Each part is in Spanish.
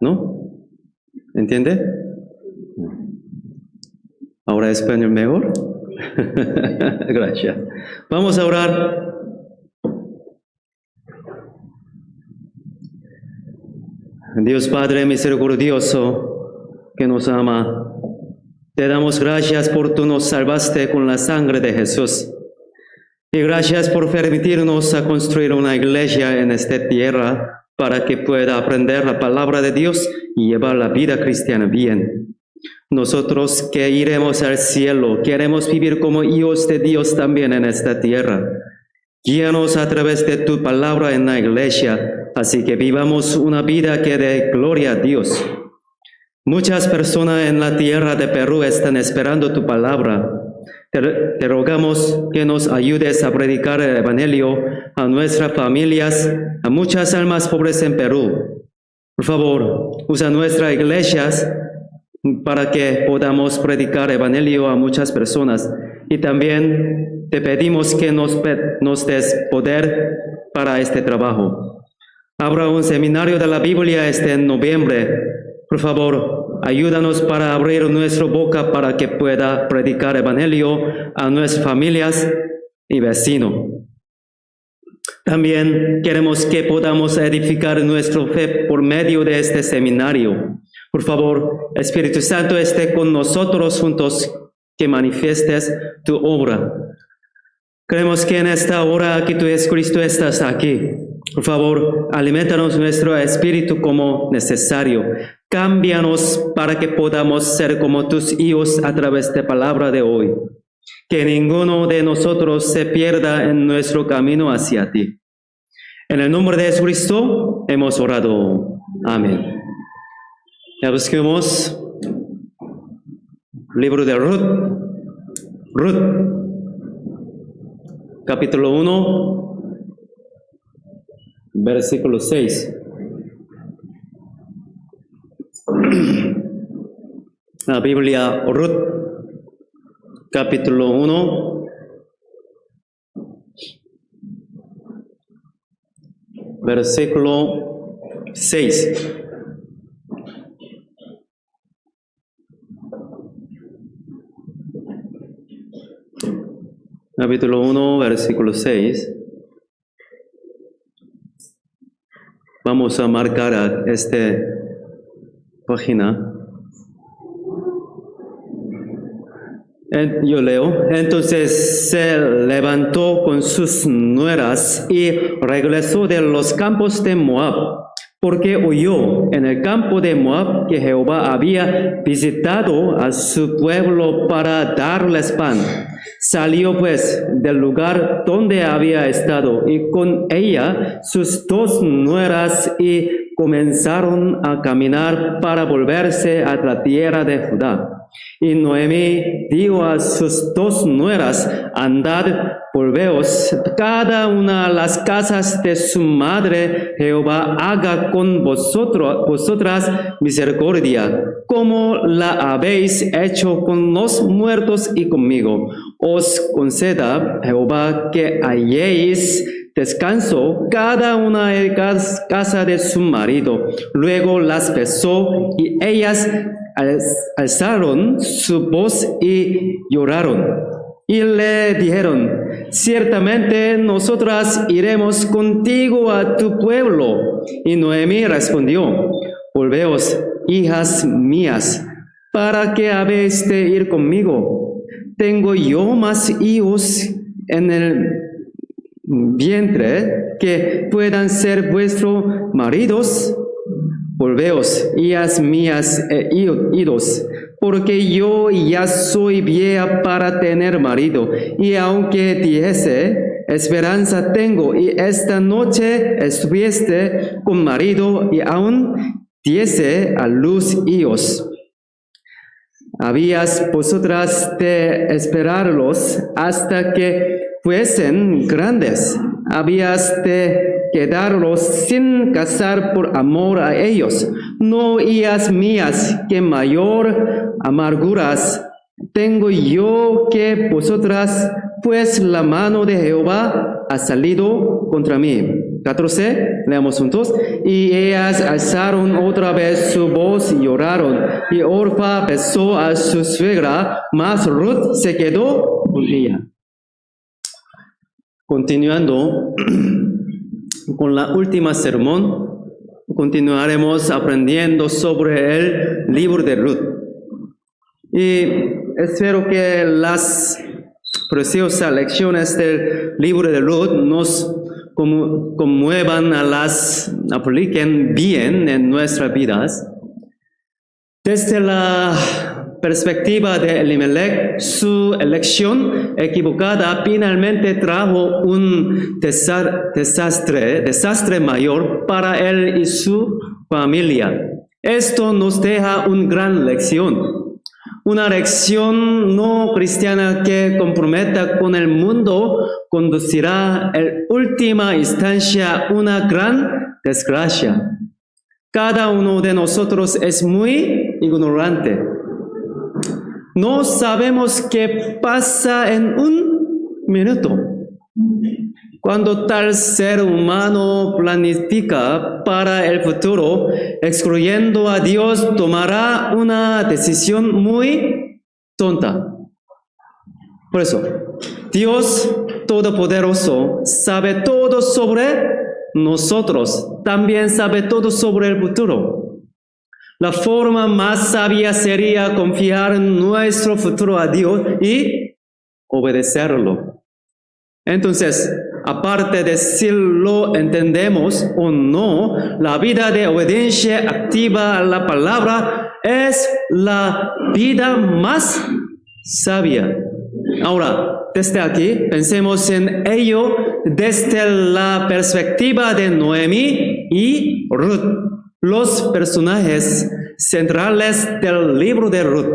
¿No? ¿Entiende? ¿Ahora español mejor? Gracias. Vamos a orar. Dios Padre misericordioso, que nos ama, te damos gracias por tú nos salvaste con la sangre de Jesús. Y gracias por permitirnos a construir una iglesia en esta tierra para que pueda aprender la palabra de Dios y llevar la vida cristiana bien. Nosotros que iremos al cielo, queremos vivir como hijos de Dios también en esta tierra. Guíanos a través de tu palabra en la iglesia, así que vivamos una vida que dé gloria a Dios. Muchas personas en la tierra de Perú están esperando tu palabra. Te rogamos que nos ayudes a predicar el Evangelio a nuestras familias, a muchas almas pobres en Perú. Por favor, usa nuestras iglesias para que podamos predicar el Evangelio a muchas personas. Y también te pedimos que nos des poder para este trabajo. Habrá un seminario de la Biblia en noviembre. Por favor, ayúdanos para abrir nuestra boca para que pueda predicar el Evangelio a nuestras familias y vecinos. También queremos que podamos edificar nuestra fe por medio de este seminario. Por favor, Espíritu Santo, esté con nosotros juntos, que manifiestes tu obra. Creemos que en esta hora que tú, Jesucristo, estás aquí. Por favor, alimentanos nuestro espíritu como necesario. Cámbianos para que podamos ser como tus hijos a través de la palabra de hoy. Que ninguno de nosotros se pierda en nuestro camino hacia ti. En el nombre de Jesucristo hemos orado. Amén. Ya busquemos libro de Ruth, capítulo 1, versículo 6. La Biblia, Ruth, capítulo 1, versículo 6. Capítulo 1, versículo 6. Vamos a marcar a esta página. Yo leo. Entonces se levantó con sus nueras y regresó de los campos de Moab, porque oyó en el campo de Moab que Jehová había visitado a su pueblo para darles pan. Salió pues del lugar donde había estado y con ella sus dos nueras y comenzaron a caminar para volverse a la tierra de Judá. Y Noemí dijo a sus dos nueras: andad, volveos cada una a las casas de su madre. Jehová haga con vosotras misericordia, como la habéis hecho con los muertos y conmigo. Os conceda Jehová que halléis descanso cada una en casa de su marido. Luego las besó y ellas alzaron su voz y lloraron. Y le dijeron: ciertamente nosotras iremos contigo a tu pueblo. Y Noemí respondió: volveos, hijas mías, ¿para qué habéis de ir conmigo? ¿Tengo yo más hijos en el vientre que puedan ser vuestros maridos? Volveos, hijas mías, idos, porque yo ya soy vieja para tener marido. Y aunque dijese: esperanza tengo, y esta noche estuvieste con marido, y aún diese a luz hijos, habías vosotras de esperarlos hasta que fuesen grandes. Habías de quedarlos sin casar por amor a ellos. No, hijas mías, que mayor amarguras tengo yo que vosotras, pues la mano de Jehová ha salido contra mí. 14, leamos juntos. Y ellas alzaron otra vez su voz y lloraron. Y Orfa besó a su suegra, mas Ruth se quedó con ella. Continuando con la última sermón, continuaremos aprendiendo sobre el libro de Ruth. Y espero que las preciosas lecciones del libro de Ruth nos conmuevan, apliquen bien en nuestras vidas. Desde la perspectiva de Elimelech, su elección equivocada finalmente trajo un desastre mayor para él y su familia. Esto nos deja una gran lección. Una lección no cristiana que comprometa con el mundo conducirá en última instancia a una gran desgracia. Cada uno de nosotros es muy ignorante. No sabemos qué pasa en un minuto. Cuando tal ser humano planifica para el futuro, excluyendo a Dios, tomará una decisión muy tonta. Por eso, Dios Todopoderoso sabe todo sobre nosotros, también sabe todo sobre el futuro. La forma más sabia sería confiar nuestro futuro a Dios y obedecerlo. Entonces, aparte de si lo entendemos o no, la vida de obediencia activa a la palabra es la vida más sabia. Ahora, desde aquí, pensemos en ello desde la perspectiva de Noemí y Ruth, los personajes centrales del libro de Ruth.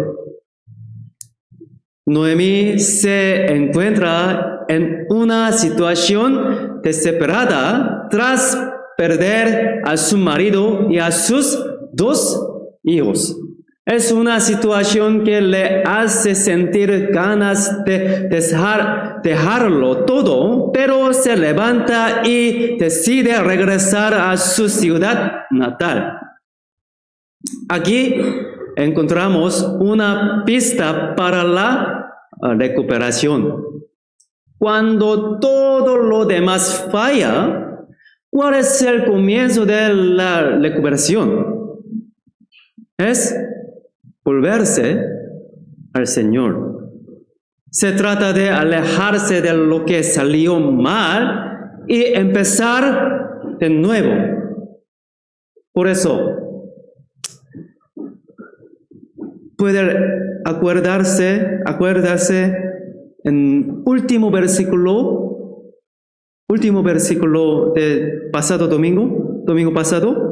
Noemí se encuentra en una situación desesperada tras perder a su marido y a sus 2 hijos. Es una situación que le hace sentir ganas de dejarlo todo, pero se levanta y decide regresar a su ciudad natal. Aquí encontramos una pista para la recuperación. Cuando todo lo demás falla, ¿cuál es el comienzo de la recuperación? Es volverse al Señor. Se trata de alejarse de lo que salió mal y empezar de nuevo. Por eso, puede acordarse en último versículo del pasado domingo pasado.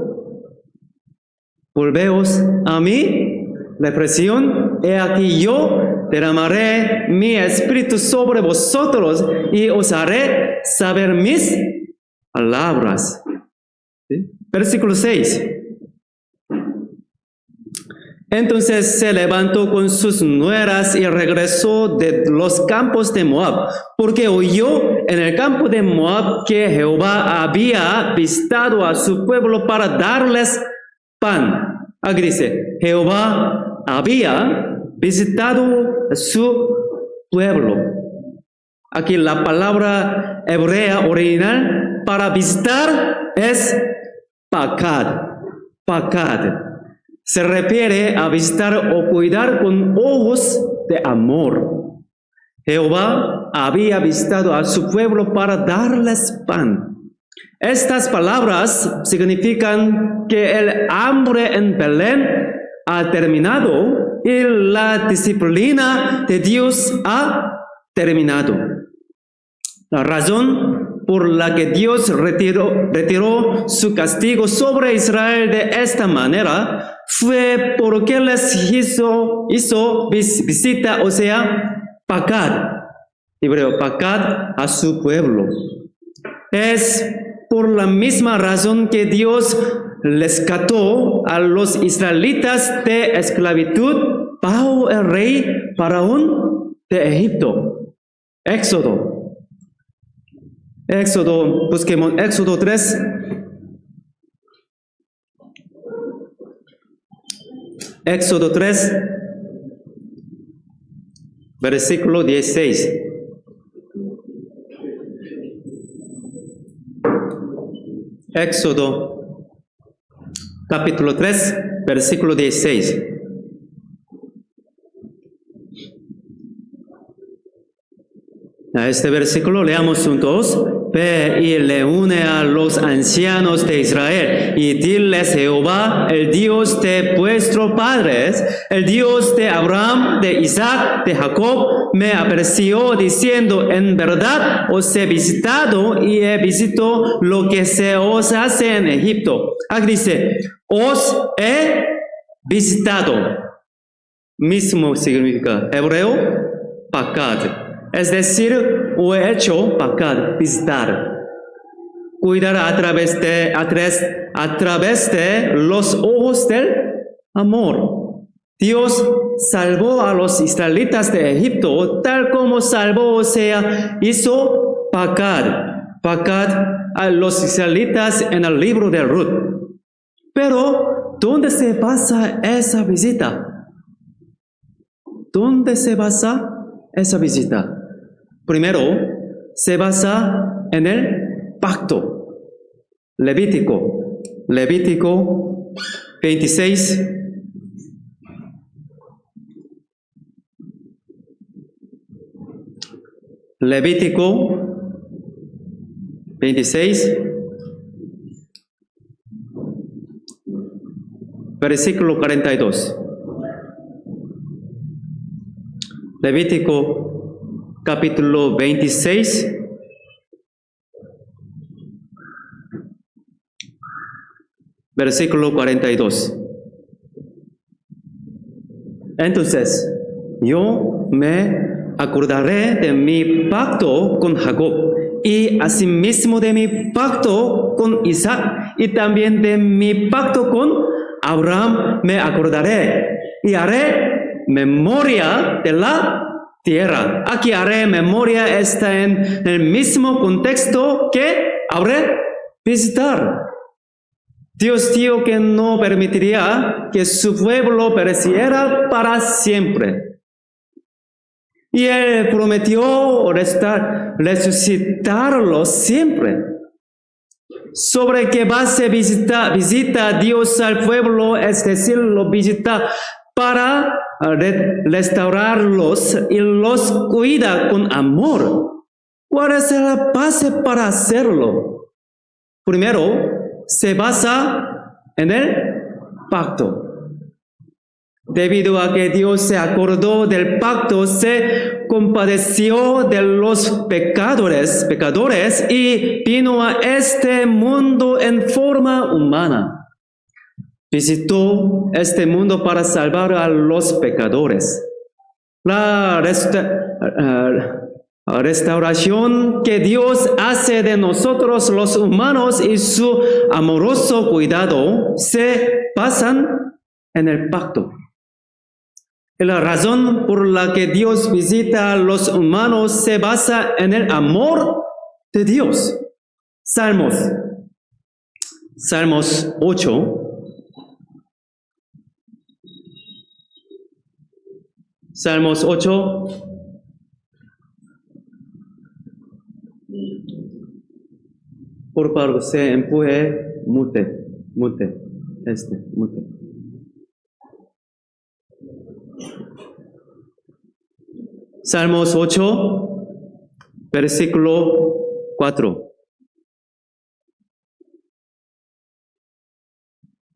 Volveos a mí, la expresión, he aquí yo derramaré mi espíritu sobre vosotros y os haré saber mis palabras. ¿Sí? Versículo 6. Entonces se levantó con sus nueras y regresó de los campos de Moab, porque oyó en el campo de Moab que Jehová había visitado a su pueblo para darles pan. Aquí dice, Jehová había visitado a su pueblo. Aquí la palabra hebrea original para visitar es pakad. Se refiere a visitar o cuidar con ojos de amor. Jehová había visitado a su pueblo para darles pan. Estas palabras significan que el hambre en Belén ha terminado y la disciplina de Dios ha terminado. La razón por la que Dios retiró su castigo sobre Israel de esta manera fue porque les hizo visita, o sea, pakad, hebreo, pakad a su pueblo. Es por la misma razón que Dios rescató a los israelitas de esclavitud bajo el rey Faraón de Egipto. Éxodo. Busquemos Éxodo 3. Éxodo 3, versículo 16. Éxodo, capítulo 3, versículo 16. A este versículo leamos juntos. Ve y le une a los ancianos de Israel y diles: Jehová, el Dios de vuestros padres, el Dios de Abraham, de Isaac, de Jacob, me apareció diciendo: en verdad os he visitado y he visto lo que se os hace en Egipto. Aquí dice: os he visitado. Mismo significa hebreo, pakad. Es decir, o he hecho pakad, visitar. Cuidar a través de los ojos del amor. Dios salvó a los israelitas de Egipto, tal como salvó, o sea, hizo pakad a los israelitas en el libro de Ruth. Pero, ¿dónde se basa esa visita? ¿Dónde se basa esa visita? Primero, se basa en el pacto. Levítico 26. Levítico 26, versículo 42. Levítico capítulo 26, versículo 42. Entonces, yo me acordaré de mi pacto con Jacob, y asimismo de mi pacto con Isaac, y también de mi pacto con Abraham me acordaré, y haré memoria de la tierra. Aquí haré memoria está en el mismo contexto que haré visitar. Dios dijo que no permitiría que su pueblo pereciera para siempre. Y Él prometió resucitarlos siempre. ¿Sobre qué base visita Dios al pueblo? Es decir, lo visita para restaurarlos y los cuida con amor. ¿Cuál es la base para hacerlo? Primero, se basa en el pacto. Debido a que Dios se acordó del pacto, se compadeció de los pecadores y vino a este mundo en forma humana. Visitó este mundo para salvar a los pecadores. La restauración que Dios hace de nosotros los humanos y su amoroso cuidado se basan en el pacto. Y la razón por la que Dios visita a los humanos se basa en el amor de Dios. Salmos 8. Salmos 8. Por favor, se empuje, mute. Salmos 8, versículo 4.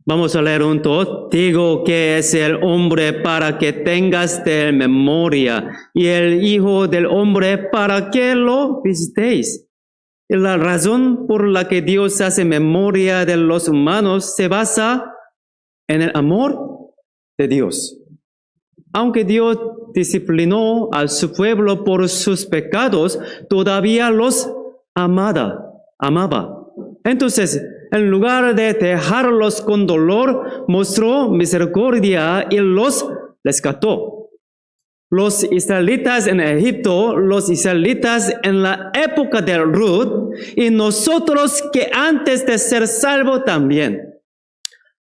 Vamos a leer juntos. Digo que es el hombre para que tengas de memoria, y el hijo del hombre para que lo visitéis. Y la razón por la que Dios hace memoria de los humanos se basa en el amor de Dios. Aunque Dios disciplinó a su pueblo por sus pecados, todavía los amaba. Entonces, en lugar de dejarlos con dolor, mostró misericordia y los rescató. Los israelitas en Egipto, los israelitas en la época de Ruth, y nosotros que antes de ser salvos también.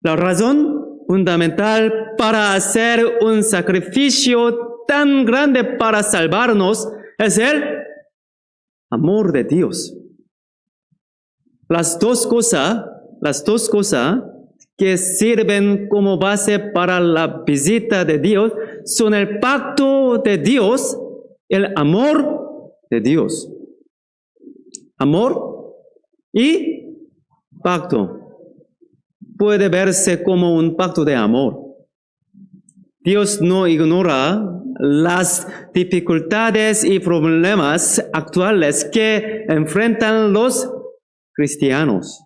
La razón fundamental para hacer un sacrificio tan grande para salvarnos es el amor de Dios. Las dos cosas que sirven como base para la visita de Dios son el pacto de Dios, el amor de Dios. Amor y pacto. Puede verse como un pacto de amor. Dios no ignora las dificultades y problemas actuales que enfrentan los cristianos.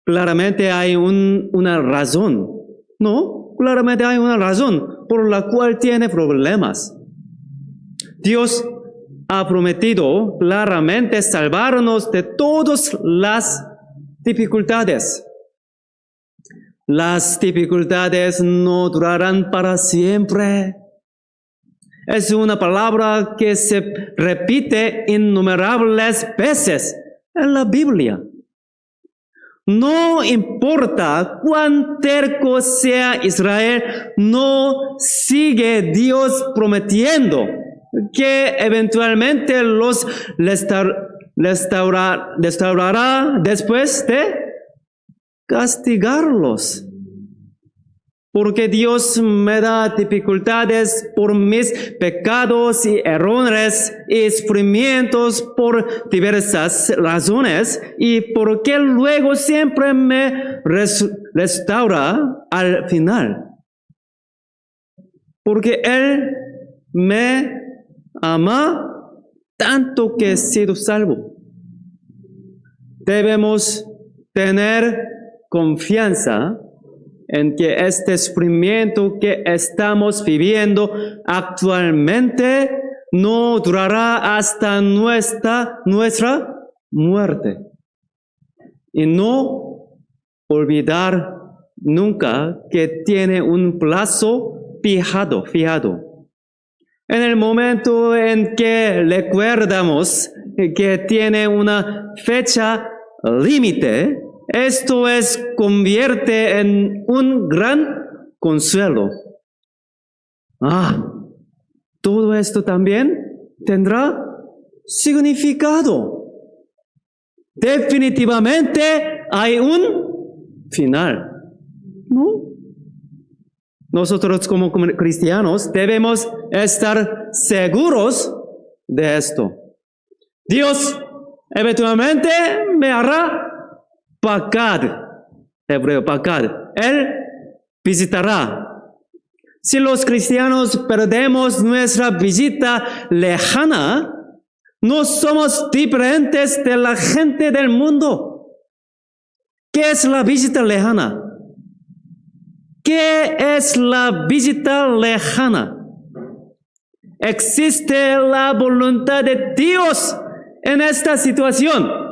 Claramente hay una razón, ¿no? Claramente hay una razón por la cual tiene problemas. Dios ha prometido claramente salvarnos de todas las dificultades. Las dificultades no durarán para siempre. Es una palabra que se repite innumerables veces en la Biblia. No importa cuán terco sea Israel, no sigue Dios prometiendo que eventualmente los restaurará después de castigarlos. Porque Dios me da dificultades por mis pecados y errores y sufrimientos por diversas razones, y porque luego siempre me restaura al final. Porque Él me ama tanto que he sido salvo. Debemos tener confianza en que este sufrimiento que estamos viviendo actualmente no durará hasta nuestra muerte. Y no olvidar nunca que tiene un plazo fijado. En el momento en que recordamos que tiene una fecha límite, esto convierte en un gran consuelo. Todo esto también tendrá significado. Definitivamente hay un final, ¿no? Nosotros como cristianos debemos estar seguros de esto. Dios eventualmente me hará pagad, hebreo pagad. Él visitará. Si los cristianos perdemos nuestra visita lejana, no somos diferentes de la gente del mundo. ¿Qué es la visita lejana? ¿Qué es la visita lejana? Existe la voluntad de Dios en esta situación.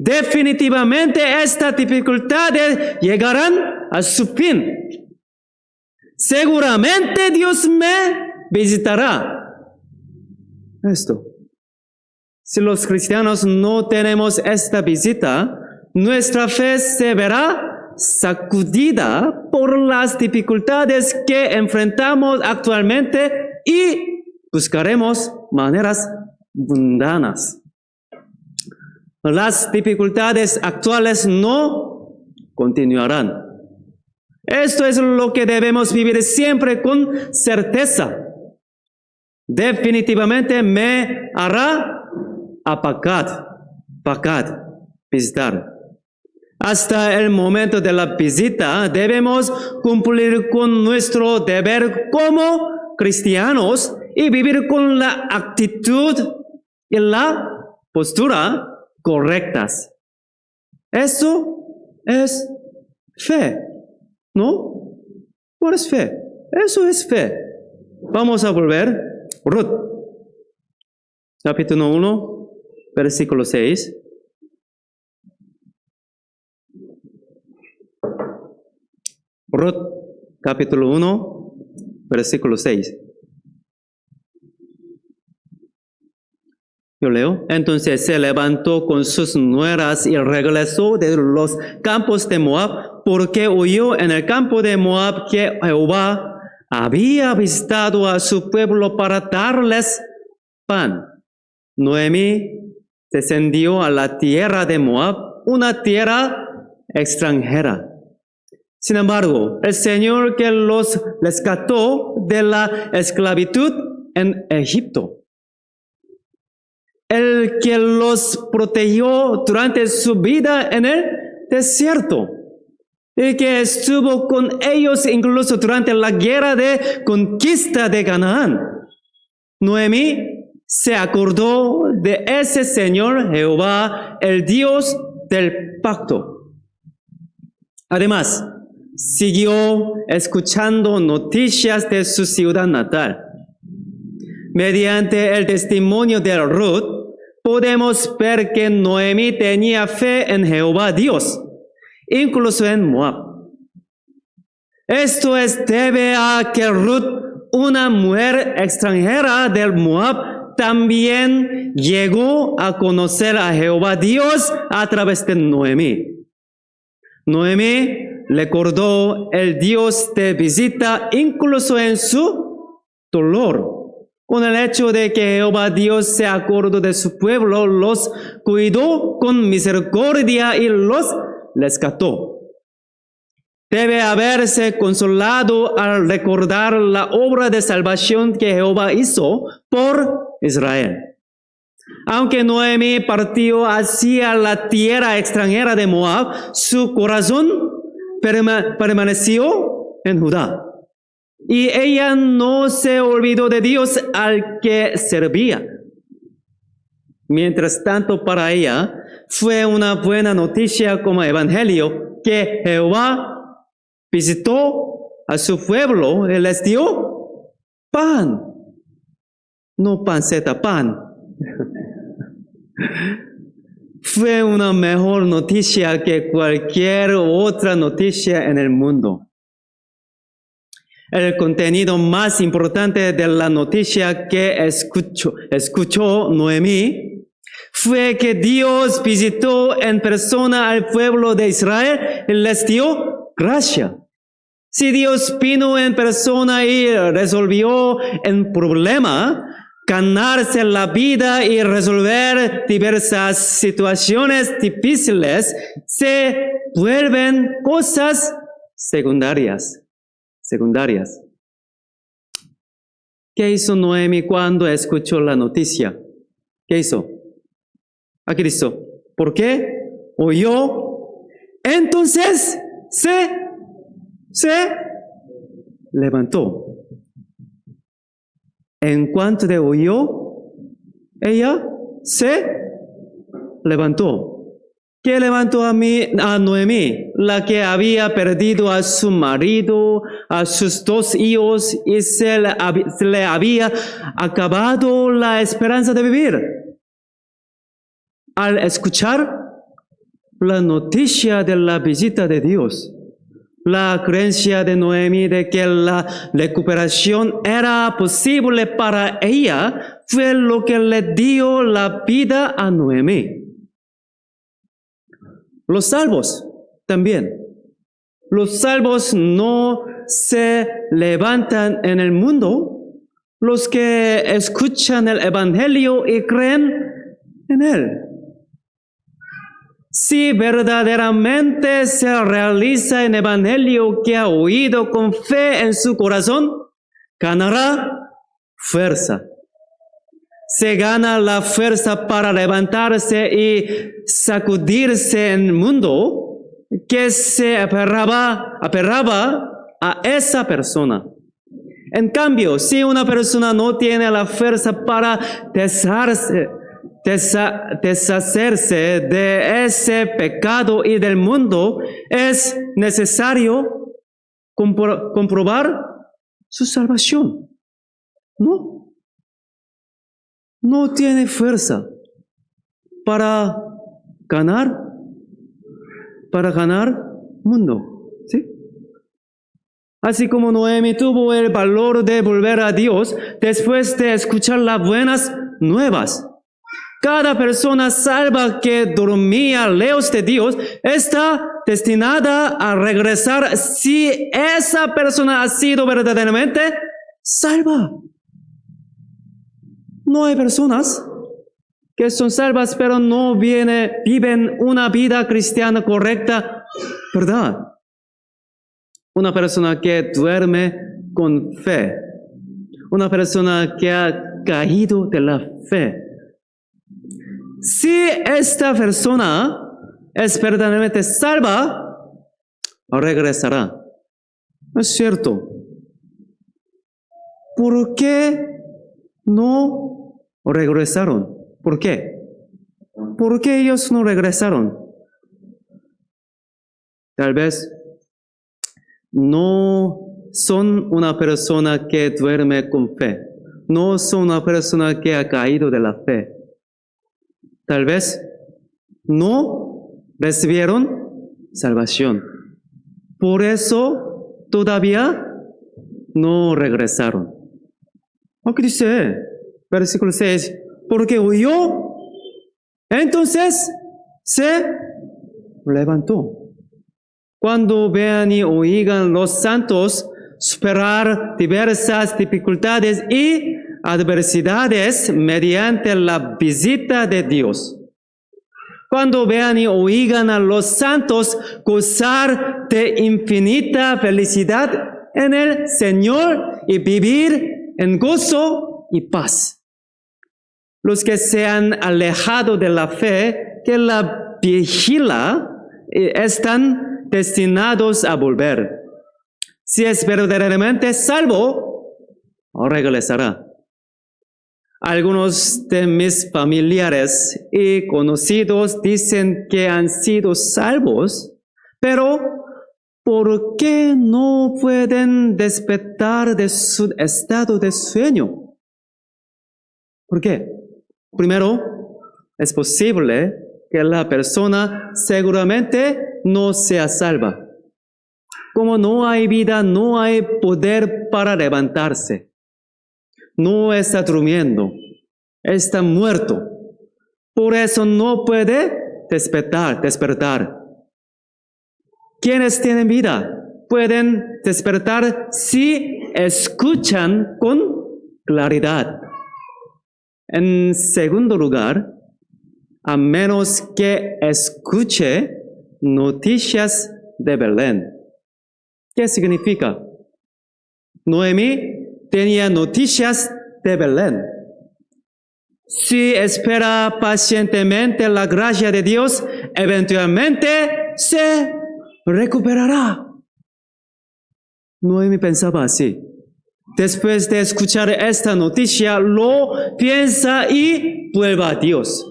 Definitivamente estas dificultades llegarán a su fin. Seguramente Dios me visitará. Esto. Si los cristianos no tenemos esta visita, nuestra fe se verá sacudida por las dificultades que enfrentamos actualmente y buscaremos maneras mundanas. Las dificultades actuales no continuarán. Esto es lo que debemos vivir siempre con certeza. Definitivamente me hará visitar. Hasta el momento de la visita debemos cumplir con nuestro deber como cristianos y vivir con la actitud y la postura correctas. Eso es fe, ¿no? ¿Cuál es fe? Eso es fe. Vamos a volver. Ruth, capítulo 1, versículo 6. Ruth, capítulo 1, versículo 6. leo. Entonces se levantó con sus nueras y regresó de los campos de Moab, porque oyó en el campo de Moab que Jehová había visitado a su pueblo para darles pan. Noemí descendió a la tierra de Moab, una tierra extranjera. Sin embargo, el Señor que los rescató de la esclavitud en Egipto, el que los protegió durante su vida en el desierto, el que estuvo con ellos incluso durante la guerra de conquista de Canaán. Noemí se acordó de ese Señor Jehová, el Dios del pacto. Además, siguió escuchando noticias de su ciudad natal. Mediante el testimonio de Ruth, podemos ver que Noemí tenía fe en Jehová Dios, incluso en Moab. Esto es debe a que Ruth, una mujer extranjera del Moab, también llegó a conocer a Jehová Dios a través de Noemí. Noemí recordó el Dios de visita incluso en su dolor. Con el hecho de que Jehová Dios se acordó de su pueblo, los cuidó con misericordia y los rescató. Debe haberse consolado al recordar la obra de salvación que Jehová hizo por Israel. Aunque Noemí partió hacia la tierra extranjera de Moab, su corazón permaneció en Judá. Y ella no se olvidó de Dios al que servía. Mientras tanto, para ella fue una buena noticia como evangelio que Jehová visitó a su pueblo y les dio pan. No panceta, pan. Fue una mejor noticia que cualquier otra noticia en el mundo. El contenido más importante de la noticia que escuchó Noemí fue que Dios visitó en persona al pueblo de Israel y les dio gracia. Si Dios vino en persona y resolvió el problema, ganarse la vida y resolver diversas situaciones difíciles se vuelven cosas secundarias. ¿Qué hizo Noemí cuando escuchó la noticia? ¿Qué hizo? Aquí dice, ¿por qué? Oyó. Entonces se levantó. En cuanto de oyó, ella se levantó. ¿Qué levantó a Noemí? La que había perdido a su marido, a sus 2 hijos y se le había acabado la esperanza de vivir. Al escuchar la noticia de la visita de Dios, la creencia de Noemí de que la recuperación era posible para ella fue lo que le dio la vida a Noemí. Los salvos también. Los salvos no se levantan en el mundo. Los que escuchan el Evangelio y creen en él. Si verdaderamente se realiza el Evangelio que ha oído con fe en su corazón, ganará fuerza. Se gana la fuerza para levantarse y sacudirse en el mundo que se aferraba a esa persona. En cambio, si una persona no tiene la fuerza para deshacerse de ese pecado y del mundo, es necesario comprobar su salvación. No tiene fuerza para ganar mundo, ¿sí? Así como Noemí tuvo el valor de volver a Dios después de escuchar las buenas nuevas. Cada persona salva que dormía lejos de Dios está destinada a regresar si esa persona ha sido verdaderamente salva. No hay personas que son salvas pero no viven una vida cristiana correcta, ¿verdad? Una persona que duerme con fe. Una persona que ha caído de la fe. Si esta persona es verdaderamente salva, regresará. Es cierto. ¿Por qué no regresaron? ¿Por qué? ¿Por qué ellos no regresaron? Tal vez no son una persona que duerme con fe. No son una persona que ha caído de la fe. Tal vez no recibieron salvación. Por eso todavía no regresaron. ¿Qué dice? Versículo 6. Porque oyó, entonces se levantó. Cuando vean y oigan los santos superar diversas dificultades y adversidades mediante la visita de Dios. Cuando vean y oigan a los santos gozar de infinita felicidad en el Señor y vivir en gozo y paz. Los que se han alejado de la fe, que la vigila, están destinados a volver. Si es verdaderamente salvo, regresará. Algunos de mis familiares y conocidos dicen que han sido salvos, pero ¿por qué no pueden despertar de su estado de sueño? ¿Por qué? Primero, es posible que la persona seguramente no sea salva. Como no hay vida, no hay poder para levantarse. No está durmiendo, está muerto. Por eso no puede despertar. Quienes tienen vida pueden despertar si escuchan con claridad. En segundo lugar, a menos que escuche noticias de Belén. ¿Qué significa? Noemí tenía noticias de Belén. Si espera pacientemente la gracia de Dios, eventualmente se recuperará. Noemí pensaba así. Después de escuchar esta noticia, lo piensa y vuelve a Dios.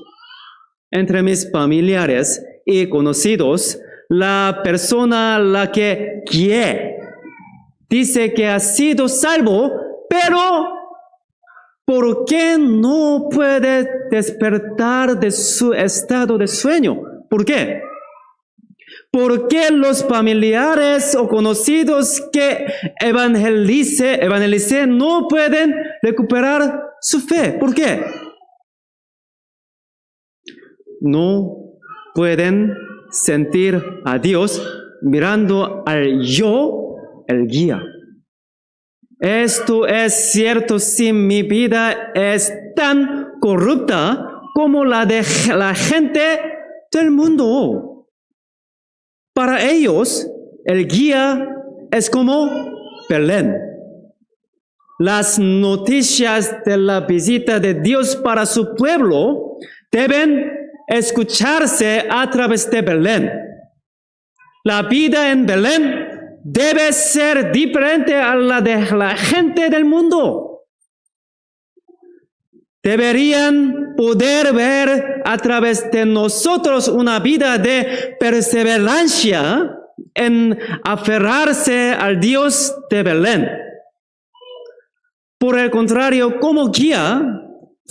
Entre mis familiares y conocidos, la persona la que quiere dice que ha sido salvo, pero ¿por qué no puede despertar de su estado de sueño? ¿Por qué? ¿Por qué los familiares o conocidos que evangelice no pueden recuperar su fe? ¿Por qué? No pueden sentir a Dios mirando al yo, el guía. Esto es cierto si mi vida es tan corrupta como la de la gente del mundo. Para ellos, el guía es como Belén. Las noticias de la visita de Dios para su pueblo deben escucharse a través de Belén. La vida en Belén debe ser diferente a la de la gente del mundo. Deberían poder ver a través de nosotros una vida de perseverancia en aferrarse al Dios de Belén. Por el contrario, como guía,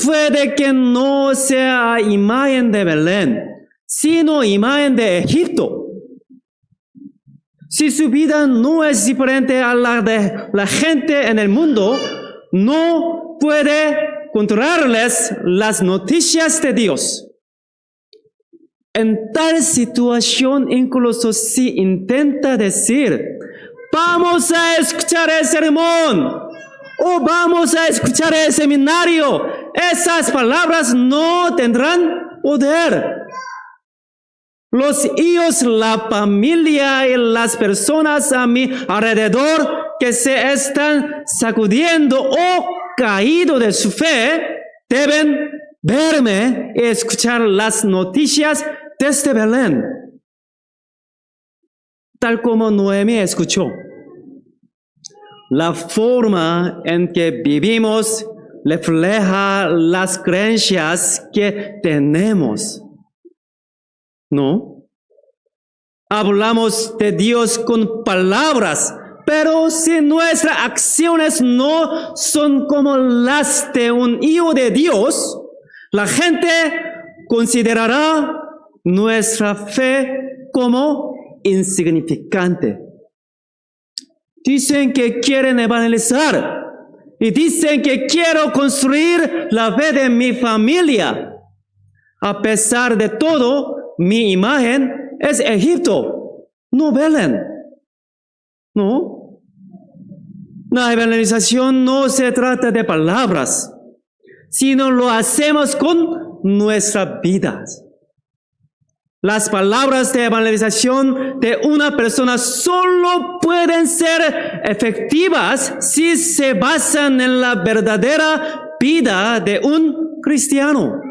puede que no sea imagen de Belén, sino imagen de Egipto. Si su vida no es diferente a la de la gente en el mundo, no puede contarles las noticias de Dios. En tal situación, incluso si intenta decir, vamos a escuchar el sermón o vamos a escuchar el seminario, esas palabras no tendrán poder. Los hijos, la familia y las personas a mi alrededor que se están sacudiendo o caído de su fe deben verme y escuchar las noticias desde Belén, tal como Noemí escuchó. La forma en que vivimos refleja las creencias que tenemos. ¿No? Hablamos de Dios con palabras, pero si nuestras acciones no son como las de un hijo de Dios, la gente considerará nuestra fe como insignificante. Dicen que quieren evangelizar y dicen que quiero construir la fe de mi familia. A pesar de todo, mi imagen es Egipto, no Belén. ¿No? La evangelización no se trata de palabras, sino lo hacemos con nuestras vidas. Las palabras de evangelización de una persona solo pueden ser efectivas si se basan en la verdadera vida de un cristiano.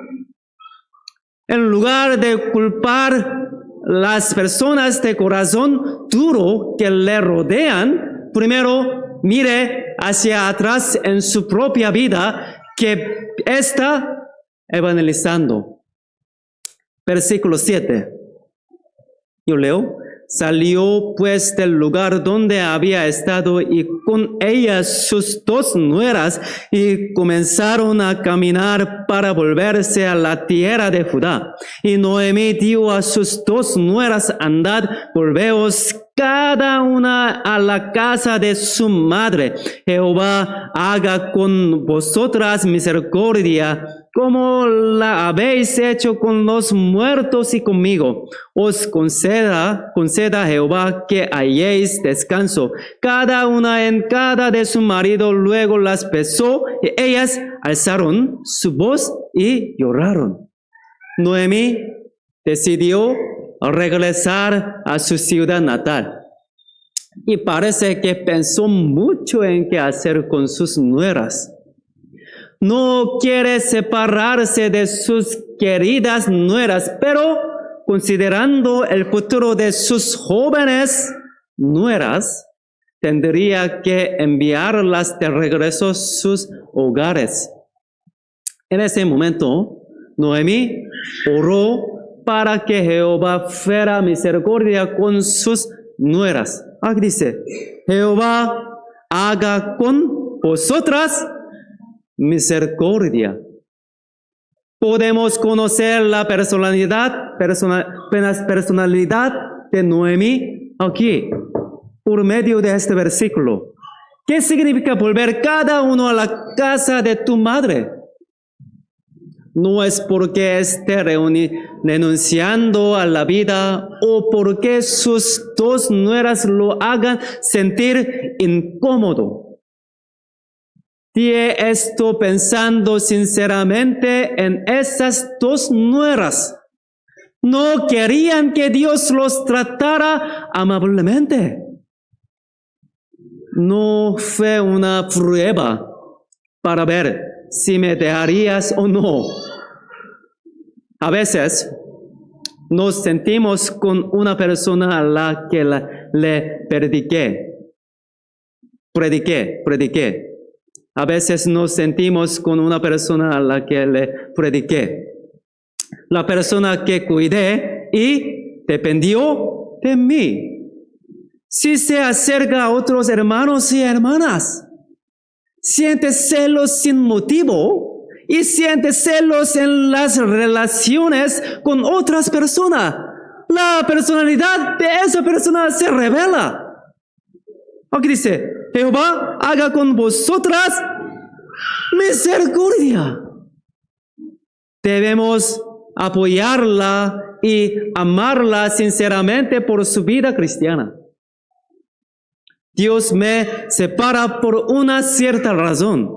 En lugar de culpar las personas de corazón duro que le rodean, primero mire hacia atrás en su propia vida que está evangelizando. Versículo 7. Yo leo. Salió pues del lugar donde había estado y con ella sus dos nueras y comenzaron a caminar para volverse a la tierra de Judá. Y Noemí dijo a sus dos nueras, andad, volveos cada una a la casa de su madre. Jehová haga con vosotras misericordia, como la habéis hecho con los muertos y conmigo. Os conceda Jehová que halléis descanso. Cada una en casa de su marido. Luego las besó y ellas alzaron su voz y lloraron. Noemí decidió regresar a su ciudad natal. Y parece que pensó mucho en qué hacer con sus nueras. No quiere separarse de sus queridas nueras, pero considerando el futuro de sus jóvenes nueras, tendría que enviarlas de regreso a sus hogares. En ese momento, Noemí oró para que Jehová fuera misericordia con sus nueras. Aquí dice, Jehová haga con vosotras misericordia. Podemos conocer la personalidad de Noemí aquí, por medio de este versículo. ¿Qué significa volver cada uno a la casa de tu madre? No es porque esté renunciando a la vida o porque sus dos nueras lo hagan sentir incómodo. Dije esto pensando sinceramente en esas dos nueras. No querían que Dios los tratara amablemente. No fue una prueba para ver si me dejarías o no. A veces nos sentimos con una persona a la que le prediqué. A veces nos sentimos con una persona a la que le prediqué. La persona que cuidé y dependió de mí. Si se acerca a otros hermanos y hermanas, siente celos sin motivo y siente celos en las relaciones con otras personas. La personalidad de esa persona se revela. Aquí dice, Jehová haga con vosotras misericordia. Debemos apoyarla y amarla sinceramente por su vida cristiana. Dios me separa por una cierta razón.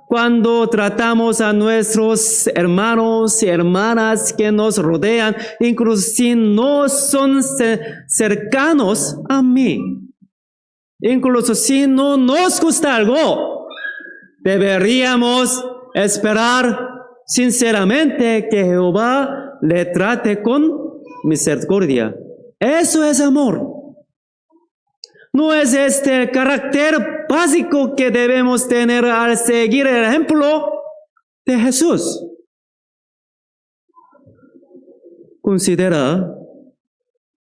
Cuando tratamos a nuestros hermanos y hermanas que nos rodean, incluso si no son cercanos a mí, incluso si no nos gusta algo, deberíamos esperar sinceramente que Jehová le trate con misericordia. Eso es amor. No es este carácter básico que debemos tener al seguir el ejemplo de Jesús. Considera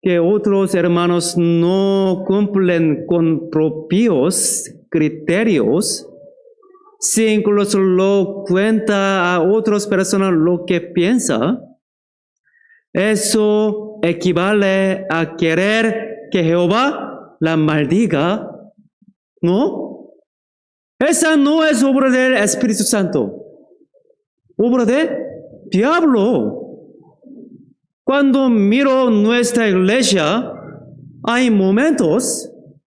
que otros hermanos no cumplen con propios criterios. Si incluso lo cuenta a otras personas lo que piensa, eso equivale a querer que Jehová la maldiga, ¿no? Esa no es obra del Espíritu Santo, obra del diablo. Cuando miro nuestra iglesia, hay momentos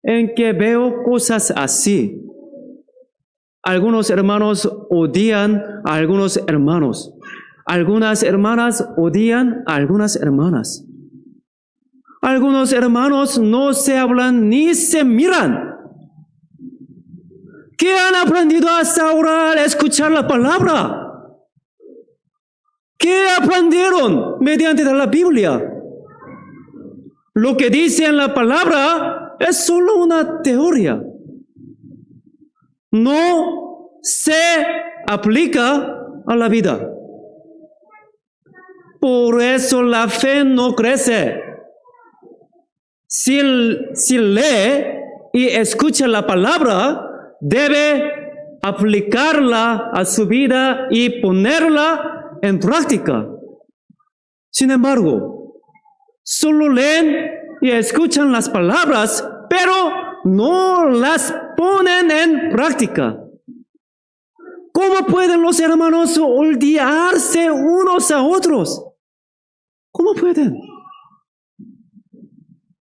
en que veo cosas así. Algunos hermanos odian a algunos hermanos. Algunas hermanas odian a algunas hermanas. Algunos hermanos no se hablan ni se miran. ¿Qué han aprendido hasta ahora al escuchar la palabra? ¿Qué aprendieron mediante la Biblia? Lo que dice en la palabra es solo una teoría. No se aplica a la vida. Por eso la fe no crece. Si lee y escucha la palabra, debe aplicarla a su vida y ponerla en práctica. Sin embargo, solo leen y escuchan las palabras, pero no las ponen en práctica. ¿Cómo pueden los hermanos odiarse unos a otros? ¿Cómo pueden?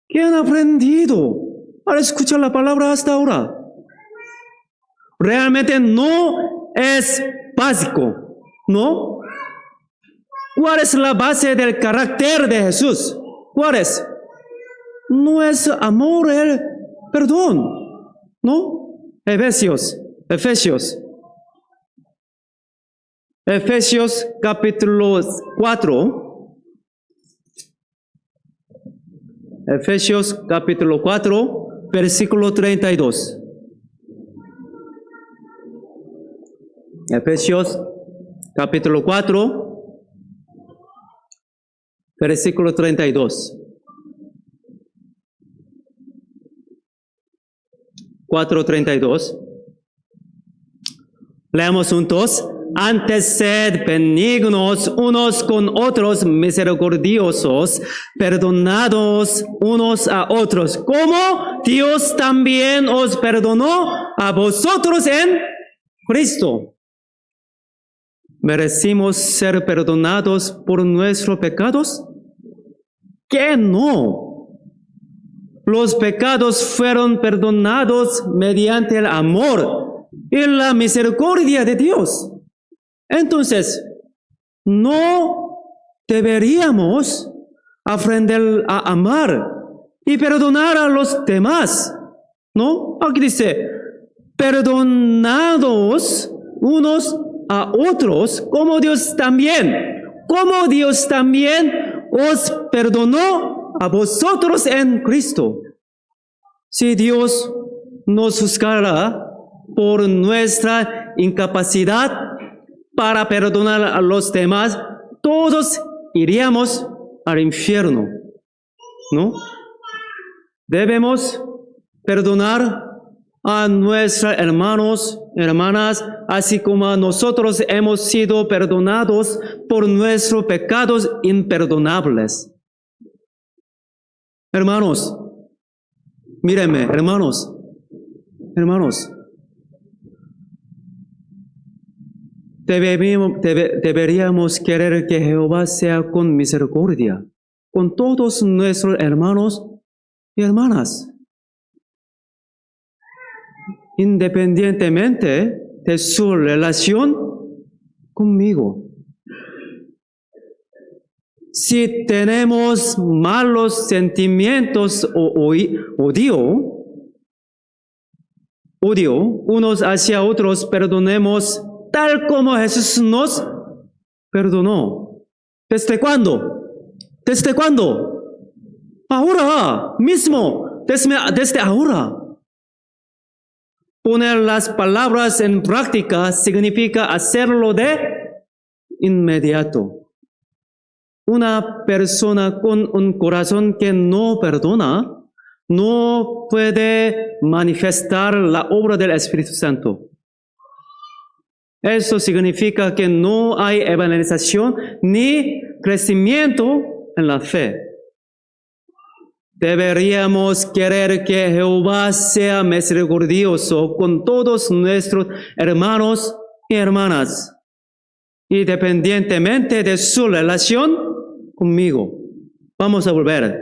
¿Qué han aprendido al escuchar la palabra hasta ahora? Realmente no es básico, ¿no? ¿Cuál es la base del carácter de Jesús? ¿Cuál es? No es amor, el perdón, ¿no? Efesios capítulo 4. Efesios capítulo 4, versículo 32. Efesios capítulo 4, versículo 32. 4:32. Leamos juntos. Antes sed benignos unos con otros, misericordiosos, perdonados unos a otros, como Dios también os perdonó a vosotros en Cristo. ¿Merecimos ser perdonados por nuestros pecados? ¿Qué no? Los pecados fueron perdonados mediante el amor y la misericordia de Dios. Entonces, no deberíamos aprender a amar y perdonar a los demás, ¿no? Aquí dice, perdonados unos a otros, como Dios también os perdonó a vosotros en Cristo. Si Dios nos juzgara por nuestra incapacidad para perdonar a los demás, todos iríamos al infierno, ¿no? Debemos perdonar a nuestros hermanos, hermanas, así como nosotros hemos sido perdonados por nuestros pecados imperdonables. Hermanos, mírenme, hermanos. deberíamos querer que Jehová sea con misericordia con todos nuestros hermanos y hermanas, independientemente de su relación conmigo. Si tenemos malos sentimientos o odio unos hacia otros, perdonemos tal como Jesús nos perdonó. ¿Desde cuándo? ¿Desde cuándo? Ahora mismo, desde ahora. Poner las palabras en práctica significa hacerlo de inmediato. Una persona con un corazón que no perdona no puede manifestar la obra del Espíritu Santo. Eso significa que no hay evangelización ni crecimiento en la fe. Deberíamos querer que Jehová sea misericordioso con todos nuestros hermanos y hermanas, independientemente de su relación conmigo. Vamos a volver.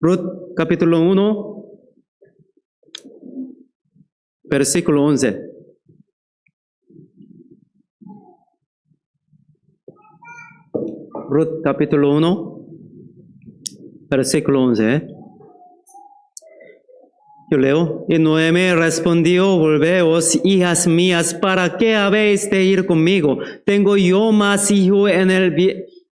Ruth capítulo 1, versículo 11. Ruth capítulo 1, versículo 11. Yo leo. Y Noemi respondió: volveos, hijas mías, ¿para qué habéis de ir conmigo? Tengo yo más hijos en el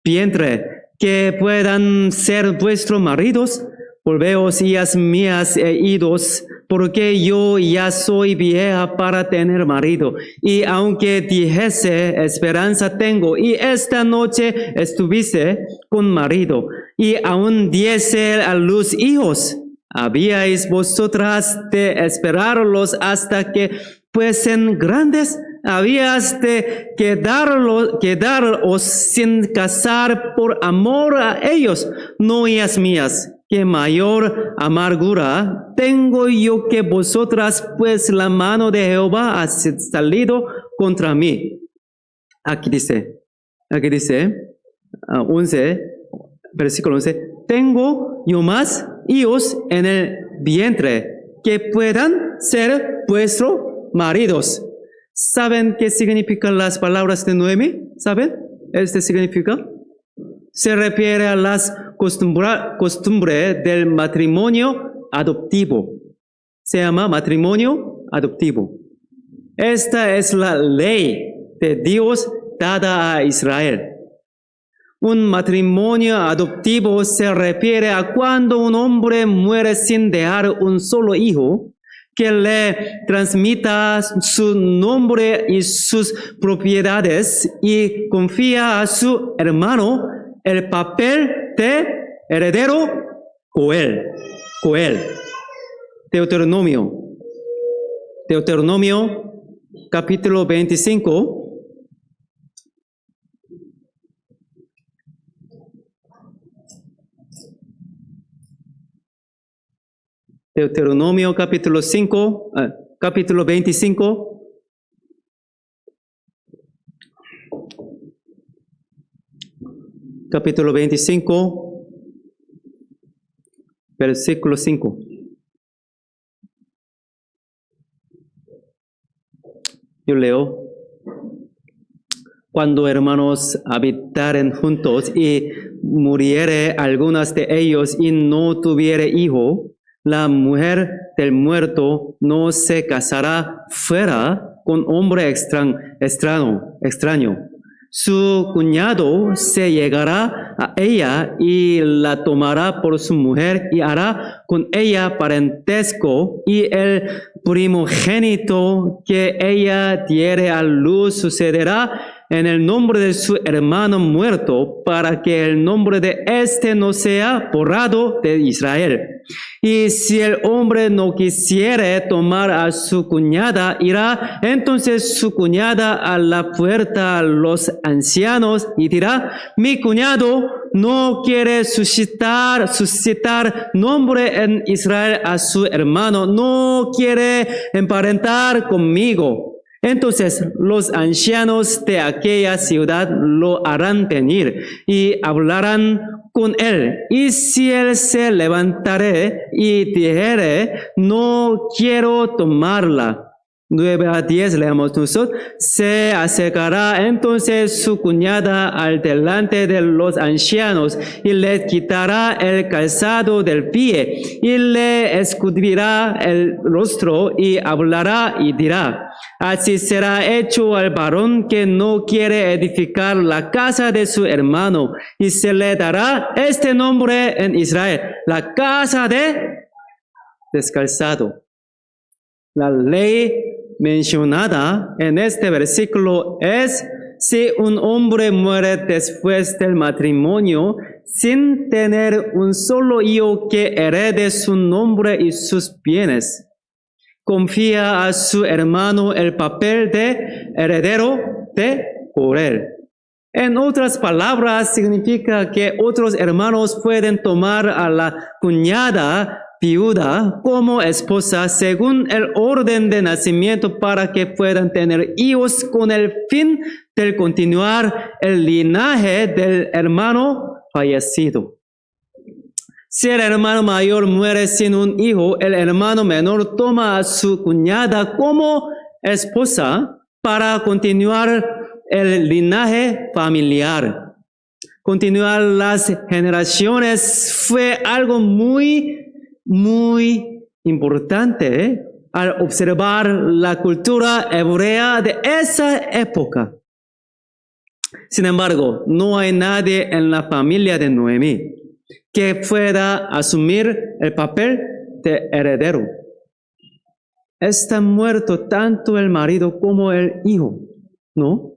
vientre que puedan ser vuestros maridos. Volveos, hijas mías, e idos, porque yo ya soy vieja para tener marido. Y aunque dijese, esperanza tengo, y esta noche estuviese con marido, y aún diese a luz hijos, ¿habíais vosotras de esperarlos hasta que fuesen grandes? ¿Habías de quedaros sin casar por amor a ellos? No, hijas mías, que mayor amargura tengo yo que vosotras, pues la mano de Jehová ha salido contra mí. Aquí dice, 11, versículo 11, tengo yo más hijos en el vientre que puedan ser vuestros maridos. ¿Saben qué significan las palabras de Noemi? ¿Saben? Este significa. Se refiere a las costumbres del matrimonio adoptivo. Se llama matrimonio adoptivo. Esta es la ley de Dios dada a Israel. Un matrimonio adoptivo se refiere a cuando un hombre muere sin dejar un solo hijo que le transmita su nombre y sus propiedades y confía a su hermano el papel de heredero coel. Deuteronomio capítulo 25. Deuteronomio capítulo 5, capítulo 25. Capítulo 25, versículo 5. Yo leo. Cuando hermanos habitaren juntos y muriere algunas de ellos y no tuviere hijo, la mujer del muerto no se casará fuera con hombre extraño. Su cuñado se llegará a ella y la tomará por su mujer y hará con ella parentesco, y el primogénito que ella diere a luz sucederá en el nombre de su hermano muerto, para que el nombre de éste no sea borrado de Israel. Y si el hombre no quisiere tomar a su cuñada, irá entonces su cuñada a la puerta a los ancianos y dirá, mi cuñado no quiere suscitar nombre en Israel a su hermano, no quiere emparentar conmigo. Entonces los ancianos de aquella ciudad lo harán venir y hablarán con él. Y si él se levantare y dijere, no quiero tomarla. 9-10 leamos nosotros. Se acercará entonces su cuñada al delante de los ancianos y le quitará el calzado del pie y le escudrirá el rostro y hablará y dirá, así será hecho al varón que no quiere edificar la casa de su hermano, y se le dará este nombre en Israel, la casa de descalzado. La ley mencionada en este versículo es si un hombre muere después del matrimonio sin tener un solo hijo que herede su nombre y sus bienes, confía a su hermano el papel de heredero por él. En otras palabras, significa que otros hermanos pueden tomar a la cuñada viuda como esposa según el orden de nacimiento para que puedan tener hijos con el fin de continuar el linaje del hermano fallecido. Si el hermano mayor muere sin un hijo, el hermano menor toma a su cuñada como esposa para continuar el linaje familiar. Continuar las generaciones fue algo muy importante al observar la cultura hebrea de esa época. Sin embargo, no hay nadie en la familia de Noemí que pueda asumir el papel de heredero. Está muerto tanto el marido como el hijo, ¿no?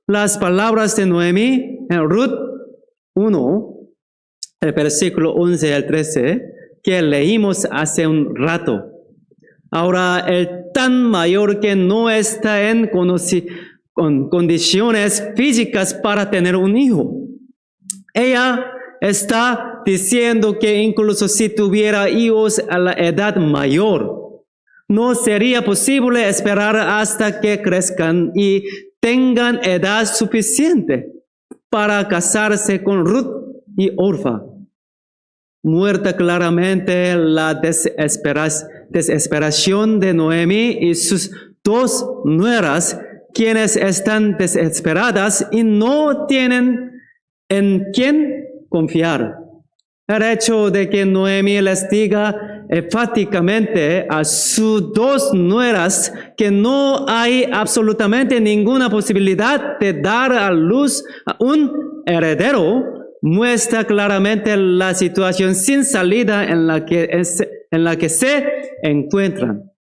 Las palabras de Noemí en Ruth 1, el versículo 11 al 13, que leímos hace un rato. Ahora, el tan mayor que no está en condiciones físicas para tener un hijo. Ella está diciendo que incluso si tuviera hijos a la edad mayor, no sería posible esperar hasta que crezcan y tengan edad suficiente para casarse con Ruth y Orfa. Muerta claramente la desesperación de Noemí y sus dos nueras, quienes están desesperadas y no tienen en quién confiar. El hecho de que Noemí les diga enfáticamente a sus dos nueras que no hay absolutamente ninguna posibilidad de dar a luz a un heredero muestra claramente la situación sin salida en la que se encuentran.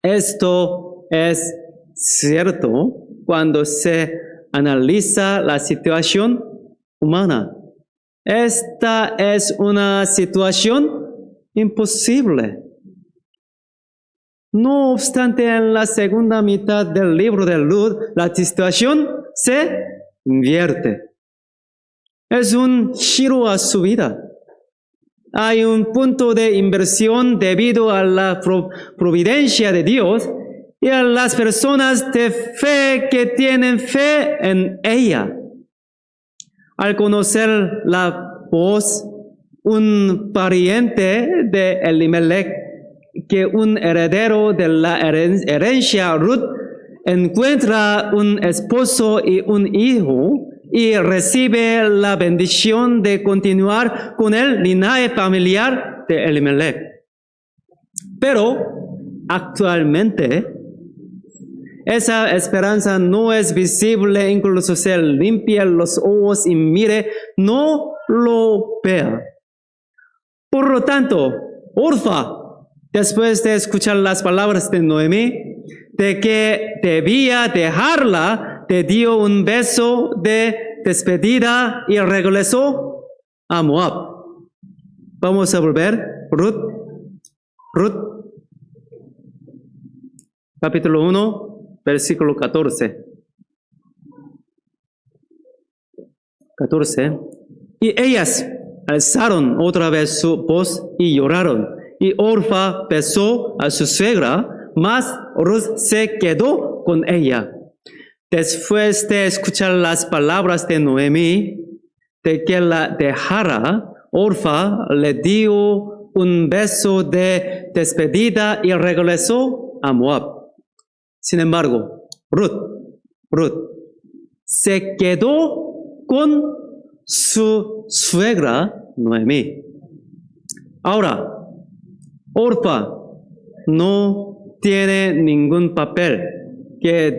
Esto es cierto cuando se analiza la situación humana. Esta es una situación imposible. No obstante, en la segunda mitad del libro de Ruth, la situación se invierte. Es un giro a su vida. Hay un punto de inversión debido a la providencia de Dios y a las personas de fe que tienen fe en ella. Al conocer la voz, un pariente de Elimelech, que un heredero de la herencia, Ruth, encuentra un esposo y un hijo y recibe la bendición de continuar con el linaje familiar de Elimelech. Pero actualmente esa esperanza no es visible, incluso se limpia los ojos y mire, no lo vea. Por lo tanto, Orfa, después de escuchar las palabras de Noemí, de que debía dejarla, le dio un beso de despedida y regresó a Moab. Vamos a volver. Ruth, capítulo 1, versículo 14. 14. Y ellas alzaron otra vez su voz y lloraron. Y Orfa besó a su suegra, mas Ruth se quedó con ella. Después de escuchar las palabras de Noemí, de que la dejara, Orfa le dio un beso de despedida y regresó a Moab. Sin embargo, Ruth se quedó con su suegra Noemí. Ahora, Orfa no tiene ningún papel que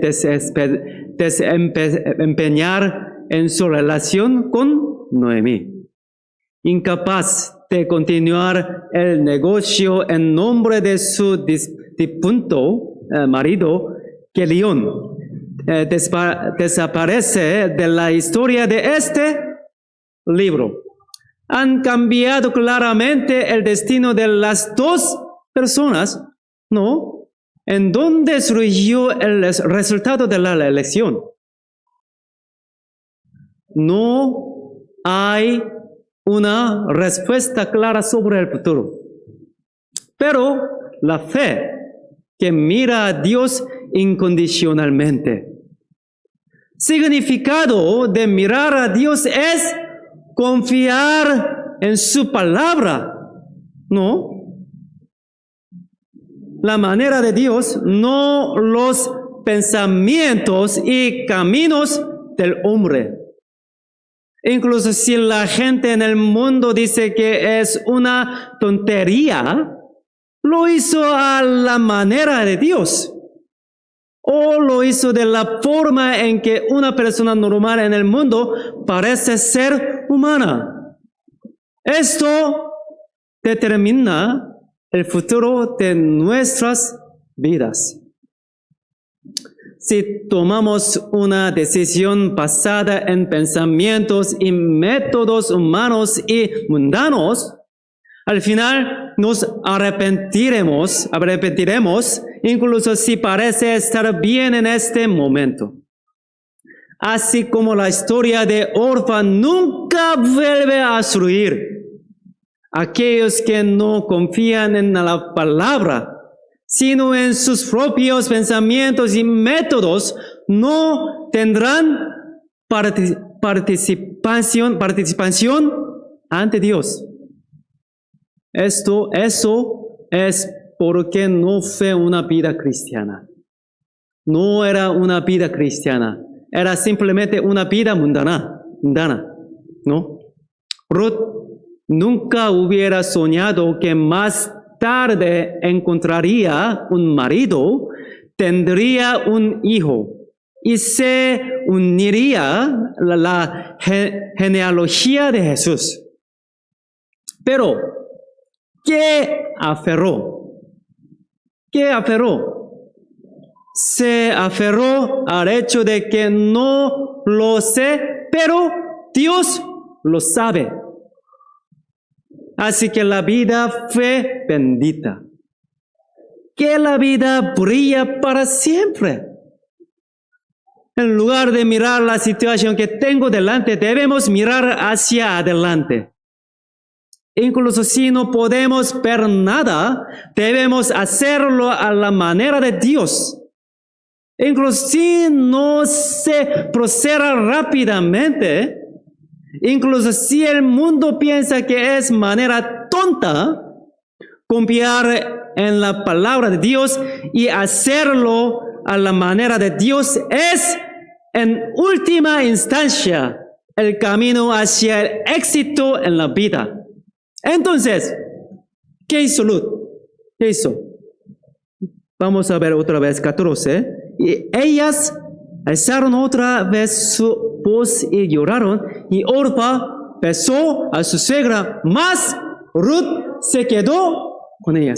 desempeñar en su relación con Noemí. Incapaz de continuar el negocio en nombre de su difunto marido, Kelión desaparece de la historia de este libro. Han cambiado claramente el destino de las dos personas, ¿no? ¿En dónde surgió el resultado de la elección? No hay una respuesta clara sobre el futuro. Pero la fe que mira a Dios incondicionalmente. Significado de mirar a Dios es confiar en su palabra, ¿no? La manera de Dios, no los pensamientos y caminos del hombre. Incluso si la gente en el mundo dice que es una tontería, lo hizo a la manera de Dios. O lo hizo de la forma en que una persona normal en el mundo parece ser humana. Esto determina el futuro de nuestras vidas. Si tomamos una decisión basada en pensamientos y métodos humanos y mundanos, al final nos arrepentiremos, incluso si parece estar bien en este momento. Así como la historia de Orfa nunca vuelve a surgir. Aquellos que no confían en la palabra, sino en sus propios pensamientos y métodos, no tendrán participación ante Dios. Eso es porque no fue una vida cristiana. No era una vida cristiana. Era simplemente una vida mundana, ¿no? Ruth nunca hubiera soñado que más tarde encontraría un marido, tendría un hijo y se uniría a la genealogía de Jesús. Pero, ¿qué aferró? Se aferró al hecho de que no lo sé, pero Dios lo sabe. Así que la vida fue bendita. Que la vida brilla para siempre. En lugar de mirar la situación que tengo delante, debemos mirar hacia adelante. Incluso si no podemos ver nada, debemos hacerlo a la manera de Dios. Incluso si no se procede rápidamente, incluso si el mundo piensa que es manera tonta, confiar en la palabra de Dios y hacerlo a la manera de Dios es, en última instancia, el camino hacia el éxito en la vida. Entonces, ¿qué hizo Ruth? ¿Qué hizo? Vamos a ver otra vez 14. Y ellas alzaron otra vez su voz y lloraron, y Orfa besó a su suegra, mas Ruth se quedó con ella,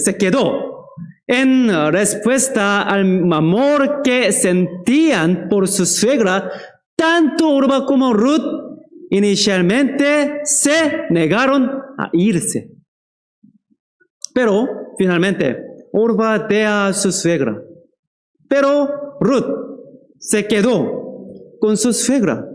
En respuesta al amor que sentían por su suegra, tanto Orfa como Ruth inicialmente se negaron a irse. Pero, finalmente, Orfa deja a su suegra. Pero Ruth se quedó con su suegra.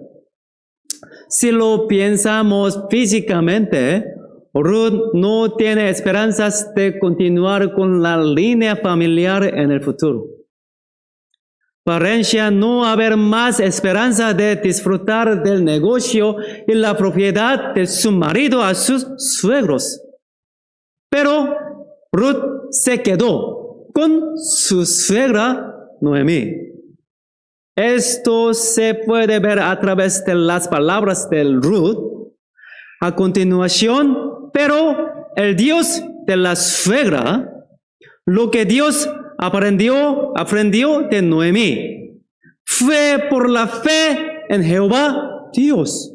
Si lo pensamos físicamente, Ruth no tiene esperanzas de continuar con la línea familiar en el futuro. Para ella no haber más esperanza de disfrutar del negocio y la propiedad de su marido a sus suegros. Pero Ruth se quedó con su suegra Noemí. Esto se puede ver a través de las palabras de Ruth. A continuación, pero el Dios de la suegra, lo que Dios aprendió de Noemí, fue por la fe en Jehová Dios.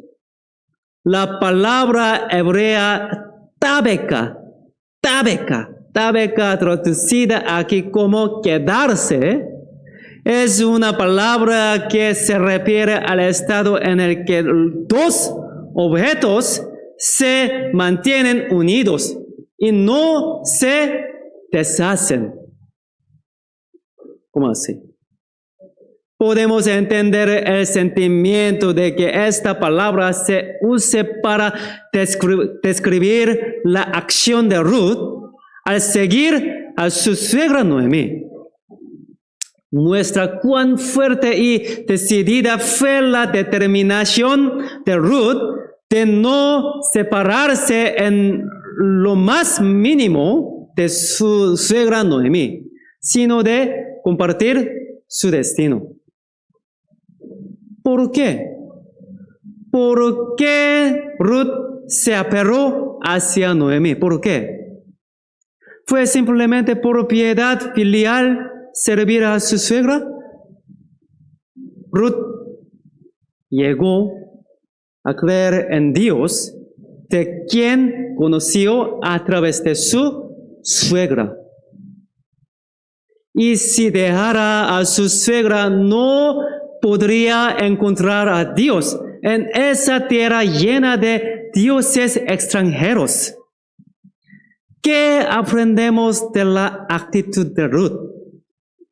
La palabra hebrea tabeka, traducida aquí como quedarse, es una palabra que se refiere al estado en el que dos objetos se mantienen unidos y no se deshacen. ¿Cómo así? Podemos entender el sentimiento de que esta palabra se use para describir la acción de Ruth al seguir a su suegra Noemí. Muestra cuán fuerte y decidida fue la determinación de Ruth de no separarse en lo más mínimo de su suegra Noemí, sino de compartir su destino. ¿Por qué? ¿Por qué Ruth se aferró hacia Noemí? ¿Por qué? ¿Fue simplemente por piedad filial servir a su suegra? Ruth llegó a creer en Dios, de quien conoció a través de su suegra. Y si dejara a su suegra, no podría encontrar a Dios en esa tierra llena de dioses extranjeros. ¿Qué aprendemos de la actitud de Ruth?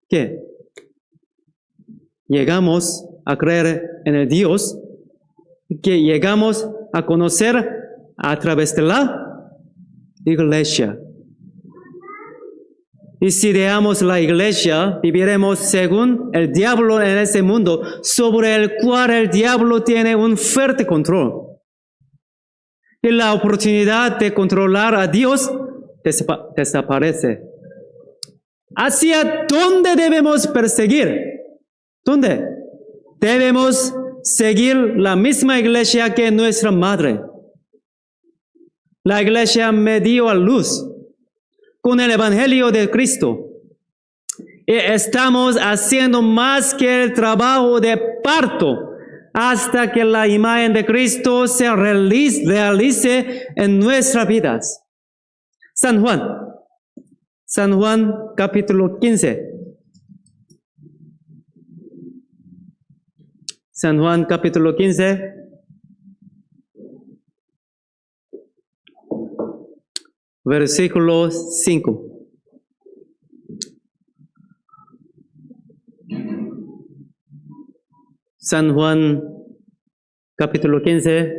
¿Qué? Llegamos a creer en el Dios que llegamos a conocer a través de la iglesia. Y si dejamos la iglesia, viviremos según el diablo en ese mundo, sobre el cual el diablo tiene un fuerte control. Y la oportunidad de controlar a Dios desaparece. ¿Hacia dónde debemos perseguir? ¿Dónde? Debemos seguir la misma iglesia que nuestra madre. La iglesia me dio a luz con el Evangelio de Cristo. Y estamos haciendo más que el trabajo de parto hasta que la imagen de Cristo se realice en nuestras vidas. San Juan capítulo 15. San Juan capítulo 15. Versículo 5. San Juan capítulo 15,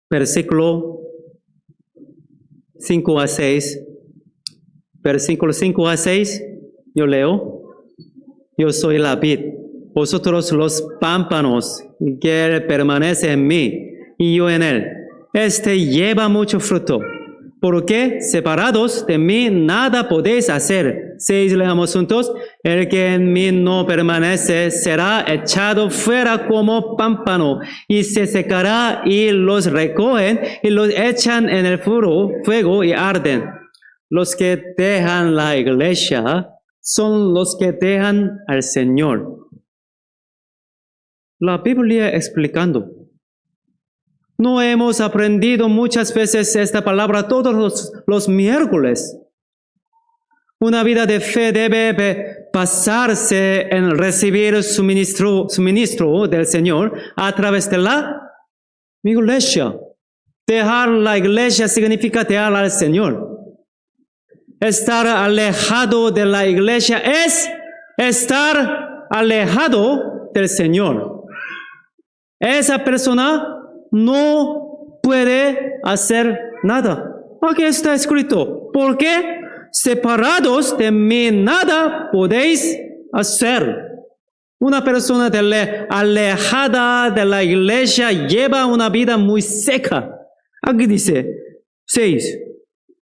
versículo 5 a 6. Versículo 5 a 6, yo leo. Yo soy la vid, vosotros los pámpanos, que él permanece en mí y yo en él. Este lleva mucho fruto, porque separados de mí nada podéis hacer. 6, leamos juntos. El que en mí no permanece será echado fuera como pámpano y se secará, y los recogen y los echan en el fuego y arden. Los que dejan la iglesia son los que dejan al Señor. La Biblia explicando. No hemos aprendido muchas veces esta palabra todos los miércoles. Una vida de fe debe basarse en recibir suministro del Señor a través de la iglesia. Dejar la iglesia significa dejar al Señor. estar alejado de la iglesia es estar alejado del Señor. Esa persona no puede hacer nada. Aquí está escrito, porque separados de mí nada podéis hacer. Una persona alejada de la iglesia lleva una vida muy seca. Aquí dice, 6.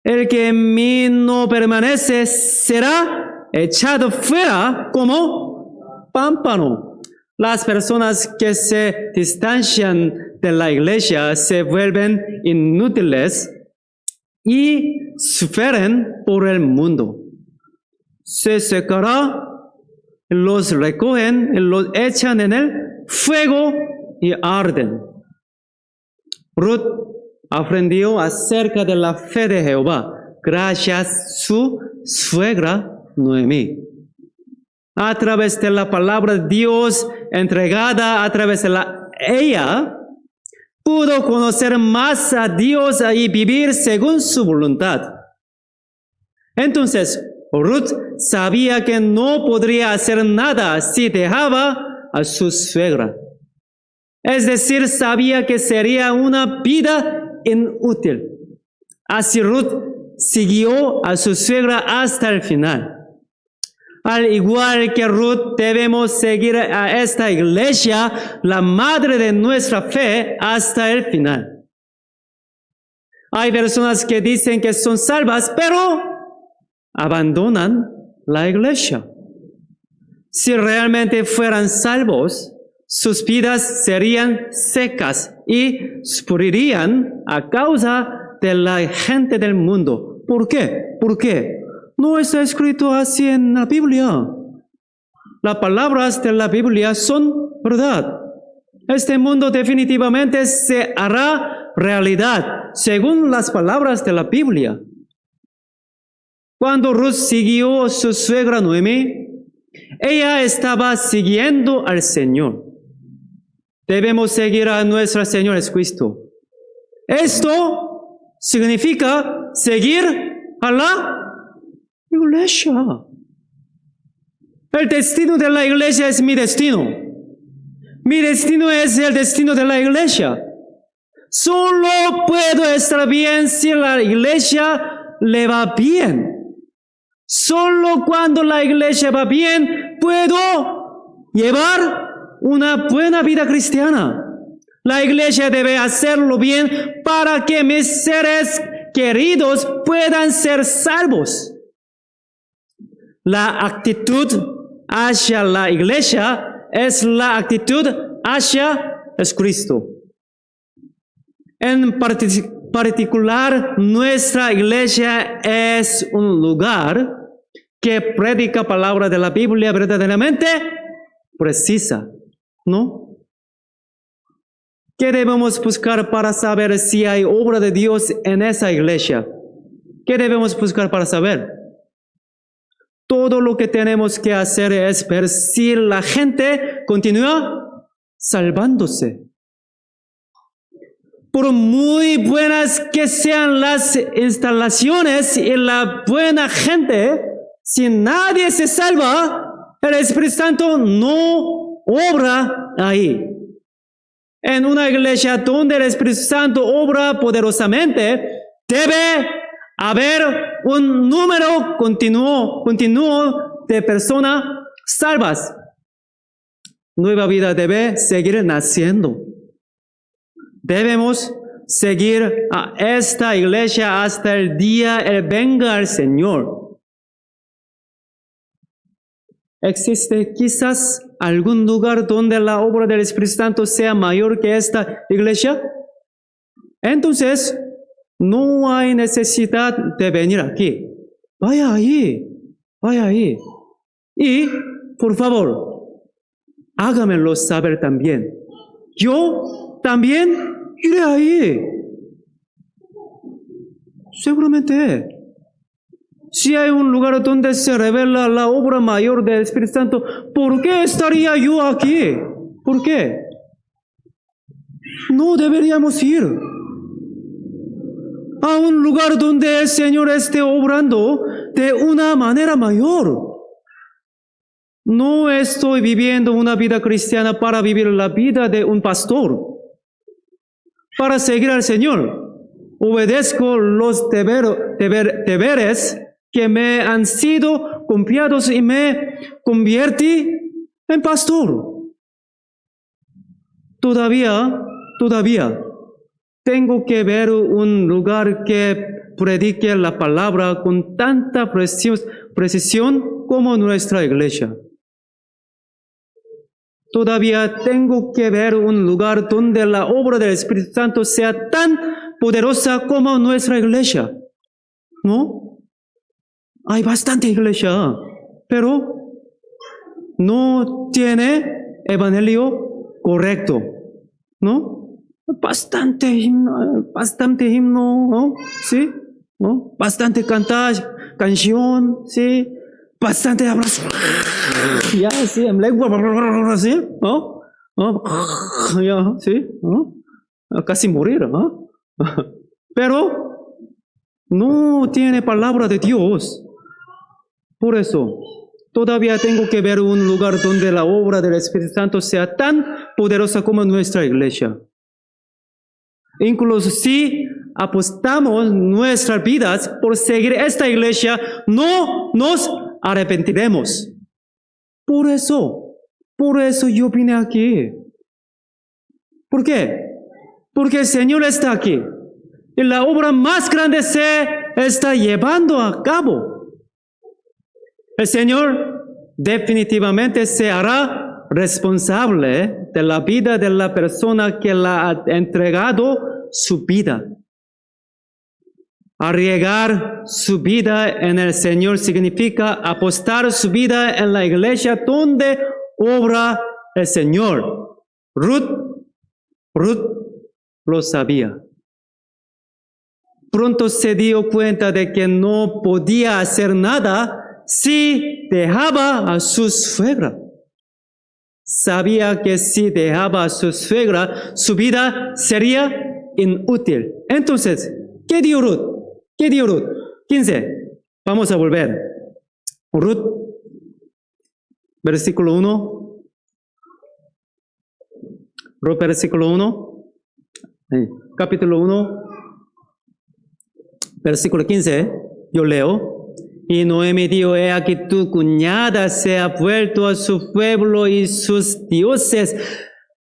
El que en mí no permanece será echado fuera como pámpano. Las personas que se distancian de la iglesia se vuelven inútiles y sufren por el mundo. Se secará, los recogen, los echan en el fuego y arden. Ruth aprendió acerca de la fe de Jehová gracias a su suegra Noemí. A través de la palabra de Dios entregada a través de ella, pudo conocer más a Dios y vivir según su voluntad. Entonces, Ruth sabía que no podría hacer nada si dejaba a su suegra. Es decir, sabía que sería una vida inútil. Así Ruth siguió a su suegra hasta el final. Al igual que Ruth, debemos seguir a esta iglesia, la madre de nuestra fe, hasta el final. Hay personas que dicen que son salvas, pero abandonan la iglesia. Si realmente fueran salvos, sus vidas serían secas y sufrirían a causa de la gente del mundo. ¿Por qué? ¿Por qué? No está escrito así en la Biblia. Las palabras de la Biblia son verdad. Este mundo definitivamente se hará realidad según las palabras de la Biblia. Cuando Ruth siguió a su suegra Noemí, ella estaba siguiendo al Señor. Debemos seguir a nuestro Señor Jesucristo. Esto significa seguir a la iglesia. El destino de la iglesia es mi destino. Mi destino es el destino de la iglesia. Solo puedo estar bien si la iglesia le va bien. Solo cuando la iglesia va bien, puedo llevar una buena vida cristiana. La iglesia debe hacerlo bien para que mis seres queridos puedan ser salvos. La actitud hacia la iglesia es la actitud hacia Jesucristo. En particular, nuestra iglesia es un lugar que predica palabra de la Biblia verdaderamente precisa, ¿no? ¿Qué debemos buscar para saber si hay obra de Dios en esa iglesia? ¿Qué debemos buscar para saber? Todo lo que tenemos que hacer es ver si la gente continúa salvándose. Por muy buenas que sean las instalaciones y la buena gente, si nadie se salva, el Espíritu Santo no obra ahí. En una iglesia donde el Espíritu Santo obra poderosamente, debe haber un número continuo de personas salvas. Nueva vida debe seguir naciendo. Debemos seguir a esta iglesia hasta el día que venga el Señor. ¿Existe quizás algún lugar donde la obra del Espíritu Santo sea mayor que esta iglesia? Entonces, no hay necesidad de venir aquí. Vaya ahí. Y, por favor, hágamelo saber también. Yo también iré ahí. Seguramente. Si hay un lugar donde se revela la obra mayor del Espíritu Santo, ¿por qué estaría yo aquí? ¿Por qué? No deberíamos ir. a un lugar donde el Señor esté obrando de una manera mayor. No estoy viviendo una vida cristiana para vivir la vida de un pastor, para seguir al Señor. Obedezco los deberes que me han sido confiados y me convertí en pastor. Todavía tengo que ver un lugar que predique la palabra con tanta precisión como nuestra iglesia. Todavía tengo que ver un lugar donde la obra del Espíritu Santo sea tan poderosa como nuestra iglesia. ¿No? Hay bastante iglesia, pero no tiene evangelio correcto. ¿No? Bastante himno, ¿no? ¿Sí? ¿No? Bastante canción, ¿sí? Bastante abrazo. Ya, sí, en lengua, ¿sí? ¿No? ¿No? Ya, ¿sí? ¿No? Casi morir, ¿no? Pero no tiene palabra de Dios. Por eso, todavía tengo que ver un lugar donde la obra del Espíritu Santo sea tan poderosa como nuestra iglesia. Incluso si apostamos nuestras vidas por seguir esta iglesia, no nos arrepentiremos. Por eso yo vine aquí. ¿Por qué? Porque el Señor está aquí. Y la obra más grande se está llevando a cabo. El Señor definitivamente se hará responsable de la vida de la persona que le ha entregado su vida. Arriesgar su vida en el Señor significa apostar su vida en la iglesia donde obra el Señor. Ruth lo sabía. Pronto se dio cuenta de que no podía hacer nada si dejaba a su suegra. Sabía que si dejaba a su suegra, su vida sería inútil. Entonces, ¿qué dio Ruth? 15. Vamos a volver. Ruth, versículo 1. Ruth, versículo 1. Capítulo 1, versículo 15. Yo leo. Y Noemi dijo, he aquí tu cuñada se ha vuelto a su pueblo y sus dioses.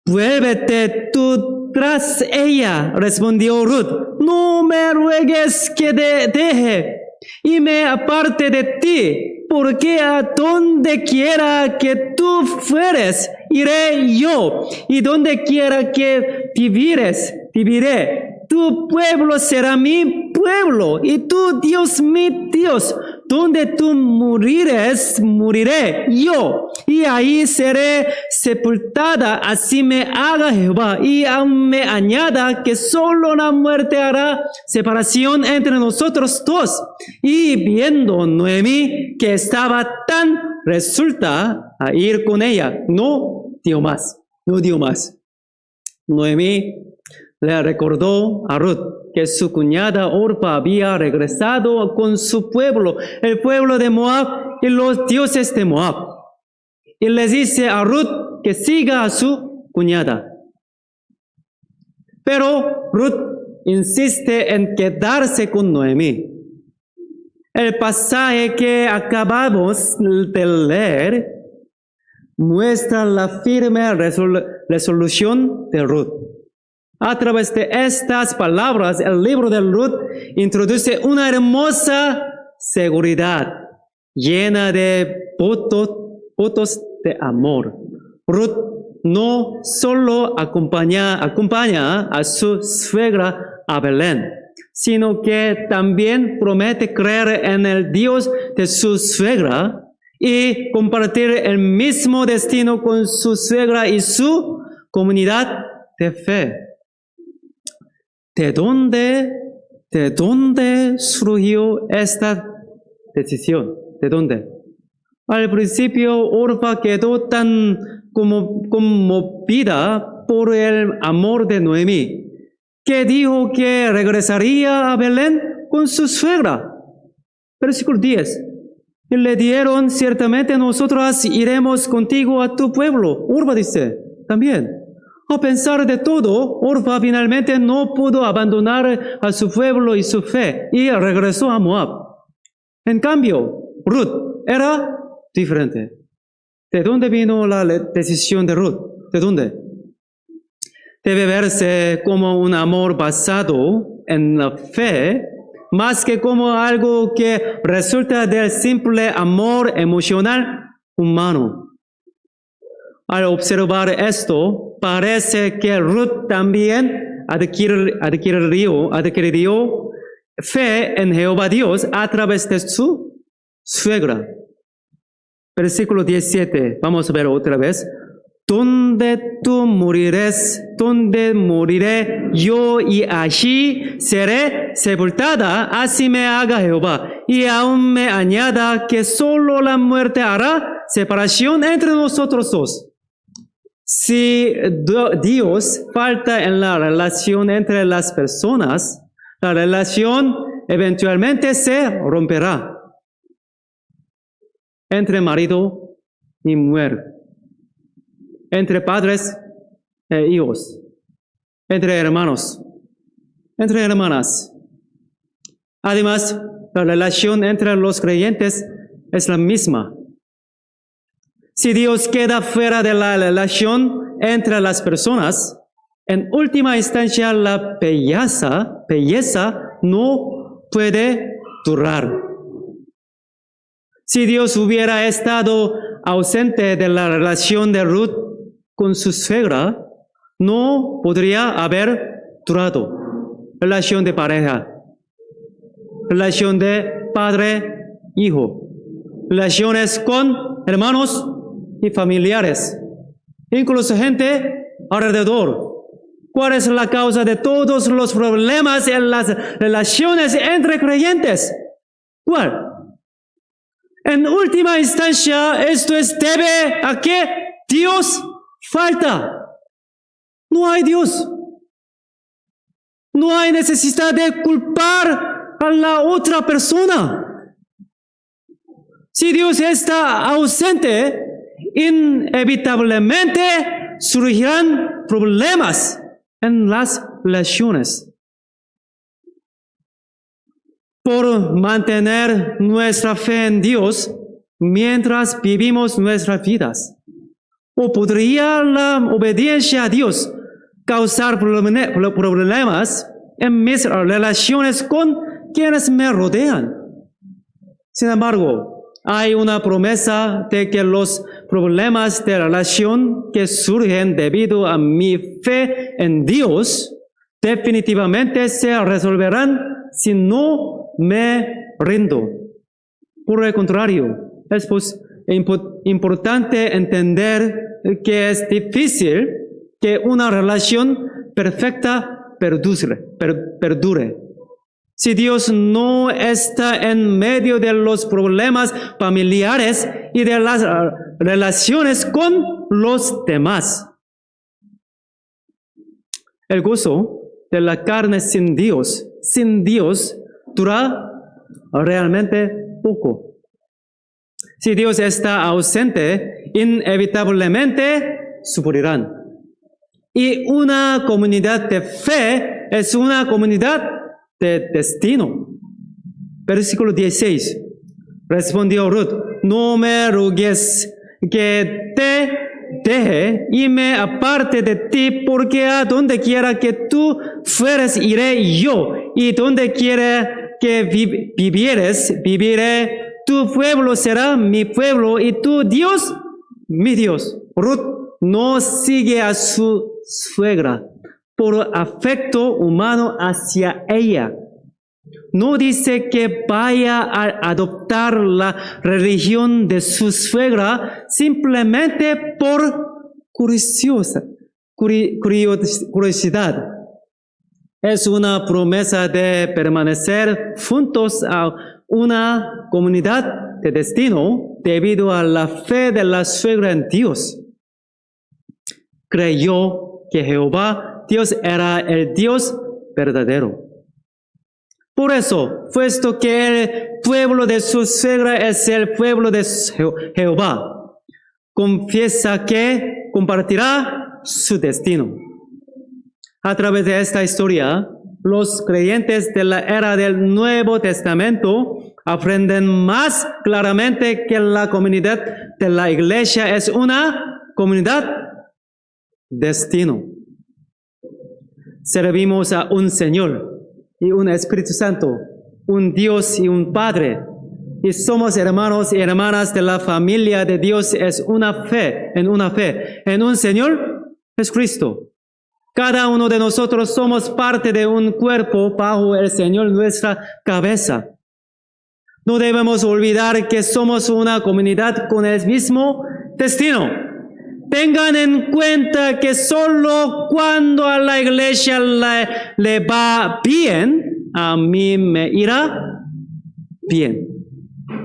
Vuélvete tú tras ella. Respondió Ruth, no me ruegues que deje y me aparte de ti, porque a donde quiera que tú fueres, iré yo, y donde quiera que viviré. Tu pueblo será mi pueblo, y tu Dios mi Dios. Donde tú murires, moriré yo, y ahí seré sepultada. Así me haga Jehová, y aún me añada que solo la muerte hará separación entre nosotros dos. Y viendo Noemi que estaba tan resuelta a ir con ella, no dio más. Noemi le recordó a Ruth que su cuñada Orpa había regresado con su pueblo, el pueblo de Moab y los dioses de Moab. Y les dice a Ruth que siga a su cuñada. Pero Ruth insiste en quedarse con Noemi. El pasaje que acabamos de leer muestra la firme resolución de Ruth. A través de estas palabras, el libro de Ruth introduce una hermosa seguridad llena de votos de amor. Ruth no solo acompaña a su suegra a Belén, sino que también promete creer en el Dios de su suegra y compartir el mismo destino con su suegra y su comunidad de fe. ¿De dónde surgió esta decisión? ¿De dónde? Al principio, Orpa quedó tan conmovida por el amor de Noemi, que dijo que regresaría a Belén con su suegra. Versículo 10. Y le dijeron, ciertamente nosotros iremos contigo a tu pueblo. Orfa dice, también. A pesar de todo, Orfa finalmente no pudo abandonar a su pueblo y su fe y regresó a Moab. En cambio, Ruth era diferente. ¿De dónde vino la decisión de Ruth? ¿De dónde? Debe verse como un amor basado en la fe, más que como algo que resulta del simple amor emocional humano. Al observar esto, parece que Ruth también adquirió fe en Jehová Dios a través de su suegra. Versículo 17, vamos a ver otra vez. Donde tú donde moriré yo y allí seré sepultada, así me haga Jehová. Y aún me añada que solo la muerte hará separación entre nosotros dos. Si Dios falta en la relación entre las personas, la relación eventualmente se romperá. Entre marido y mujer, entre padres e hijos, entre hermanos, entre hermanas. Además, la relación entre los creyentes es la misma. Si Dios queda fuera de la relación entre las personas, en última instancia la belleza no puede durar. Si Dios hubiera estado ausente de la relación de Ruth con su suegra, no podría haber durado. Relación de pareja, relación de padre-hijo, relaciones con hermanos y familiares, incluso gente alrededor. ¿Cuál es la causa de todos los problemas en las relaciones entre creyentes? ¿Cuál? En última instancia, esto debe a que Dios falta. No hay Dios. No hay necesidad de culpar a la otra persona. Si Dios está ausente, inevitablemente surgirán problemas en las relaciones. Por mantener nuestra fe en Dios mientras vivimos nuestras vidas. ¿O podría la obediencia a Dios causar problemas en mis relaciones con quienes me rodean? Sin embargo, hay una promesa de que los problemas de relación que surgen debido a mi fe en Dios definitivamente se resolverán si no me rindo. Por el contrario, es importante entender que es difícil que una relación perfecta perdure. Si Dios no está en medio de los problemas familiares y de las relaciones con los demás. El gozo de la carne sin Dios dura realmente poco. Si Dios está ausente, inevitablemente sufrirán. Y una comunidad de fe es una comunidad de destino. Versículo 16. Respondió Ruth, no me ruegues que te deje y me aparte de ti, porque a donde quiera que tú fueres iré yo, y donde quiera que vivieres, viviré. Tu pueblo será mi pueblo y tu Dios, mi Dios. Ruth no sigue a su suegra por afecto humano hacia ella. No dice que vaya a adoptar la religión de su suegra simplemente por curiosidad. Es una promesa de permanecer juntos a una comunidad de destino debido a la fe de la suegra en Dios. Creyó que Jehová, Dios, era el Dios verdadero. Por eso, puesto que el pueblo de su suegra es el pueblo de Jehová, confiesa que compartirá su destino. A través de esta historia, los creyentes de la era del Nuevo Testamento aprenden más claramente que la comunidad de la iglesia es una comunidad destino. Servimos a un Señor y un Espíritu Santo, un Dios y un Padre. Y somos hermanos y hermanas de la familia de Dios. Es una fe, en un Señor, es Cristo. Cada uno de nosotros somos parte de un cuerpo bajo el Señor, nuestra cabeza. No debemos olvidar que somos una comunidad con el mismo destino. Tengan en cuenta que solo cuando a la iglesia le va bien, a mí me irá bien.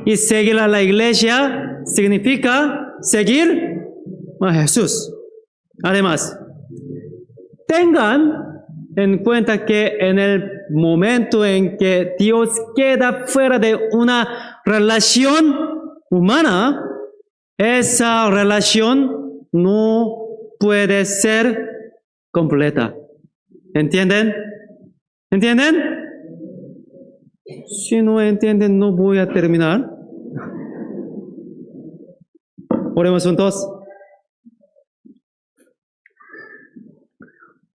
Y seguir a la iglesia significa seguir a Jesús. Además, tengan en cuenta que en el momento en que Dios queda fuera de una relación humana, esa relación no puede ser completa. ¿Entienden? ¿Entienden? Si no entienden, no voy a terminar. Oremos juntos.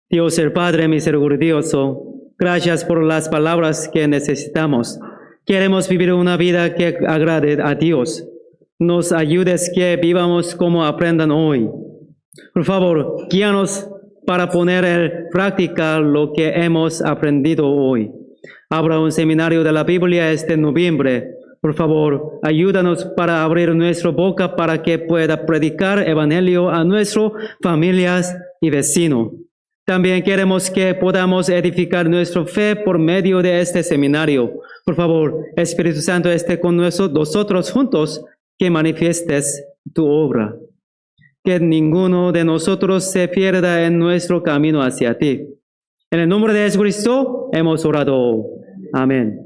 Dios el Padre misericordioso, gracias por las palabras que necesitamos. Queremos vivir una vida que agrade a Dios. Nos ayudes que vivamos como aprendan hoy. Por favor, guíanos para poner en práctica lo que hemos aprendido hoy. Habrá un seminario de la Biblia este noviembre. Por favor, ayúdanos para abrir nuestra boca para que pueda predicar evangelio a nuestras familias y vecinos. También queremos que podamos edificar nuestra fe por medio de este seminario. Por favor, Espíritu Santo, esté con nosotros juntos, que manifiestes tu obra. Que ninguno de nosotros se pierda en nuestro camino hacia ti. En el nombre de Jesucristo hemos orado. Amén.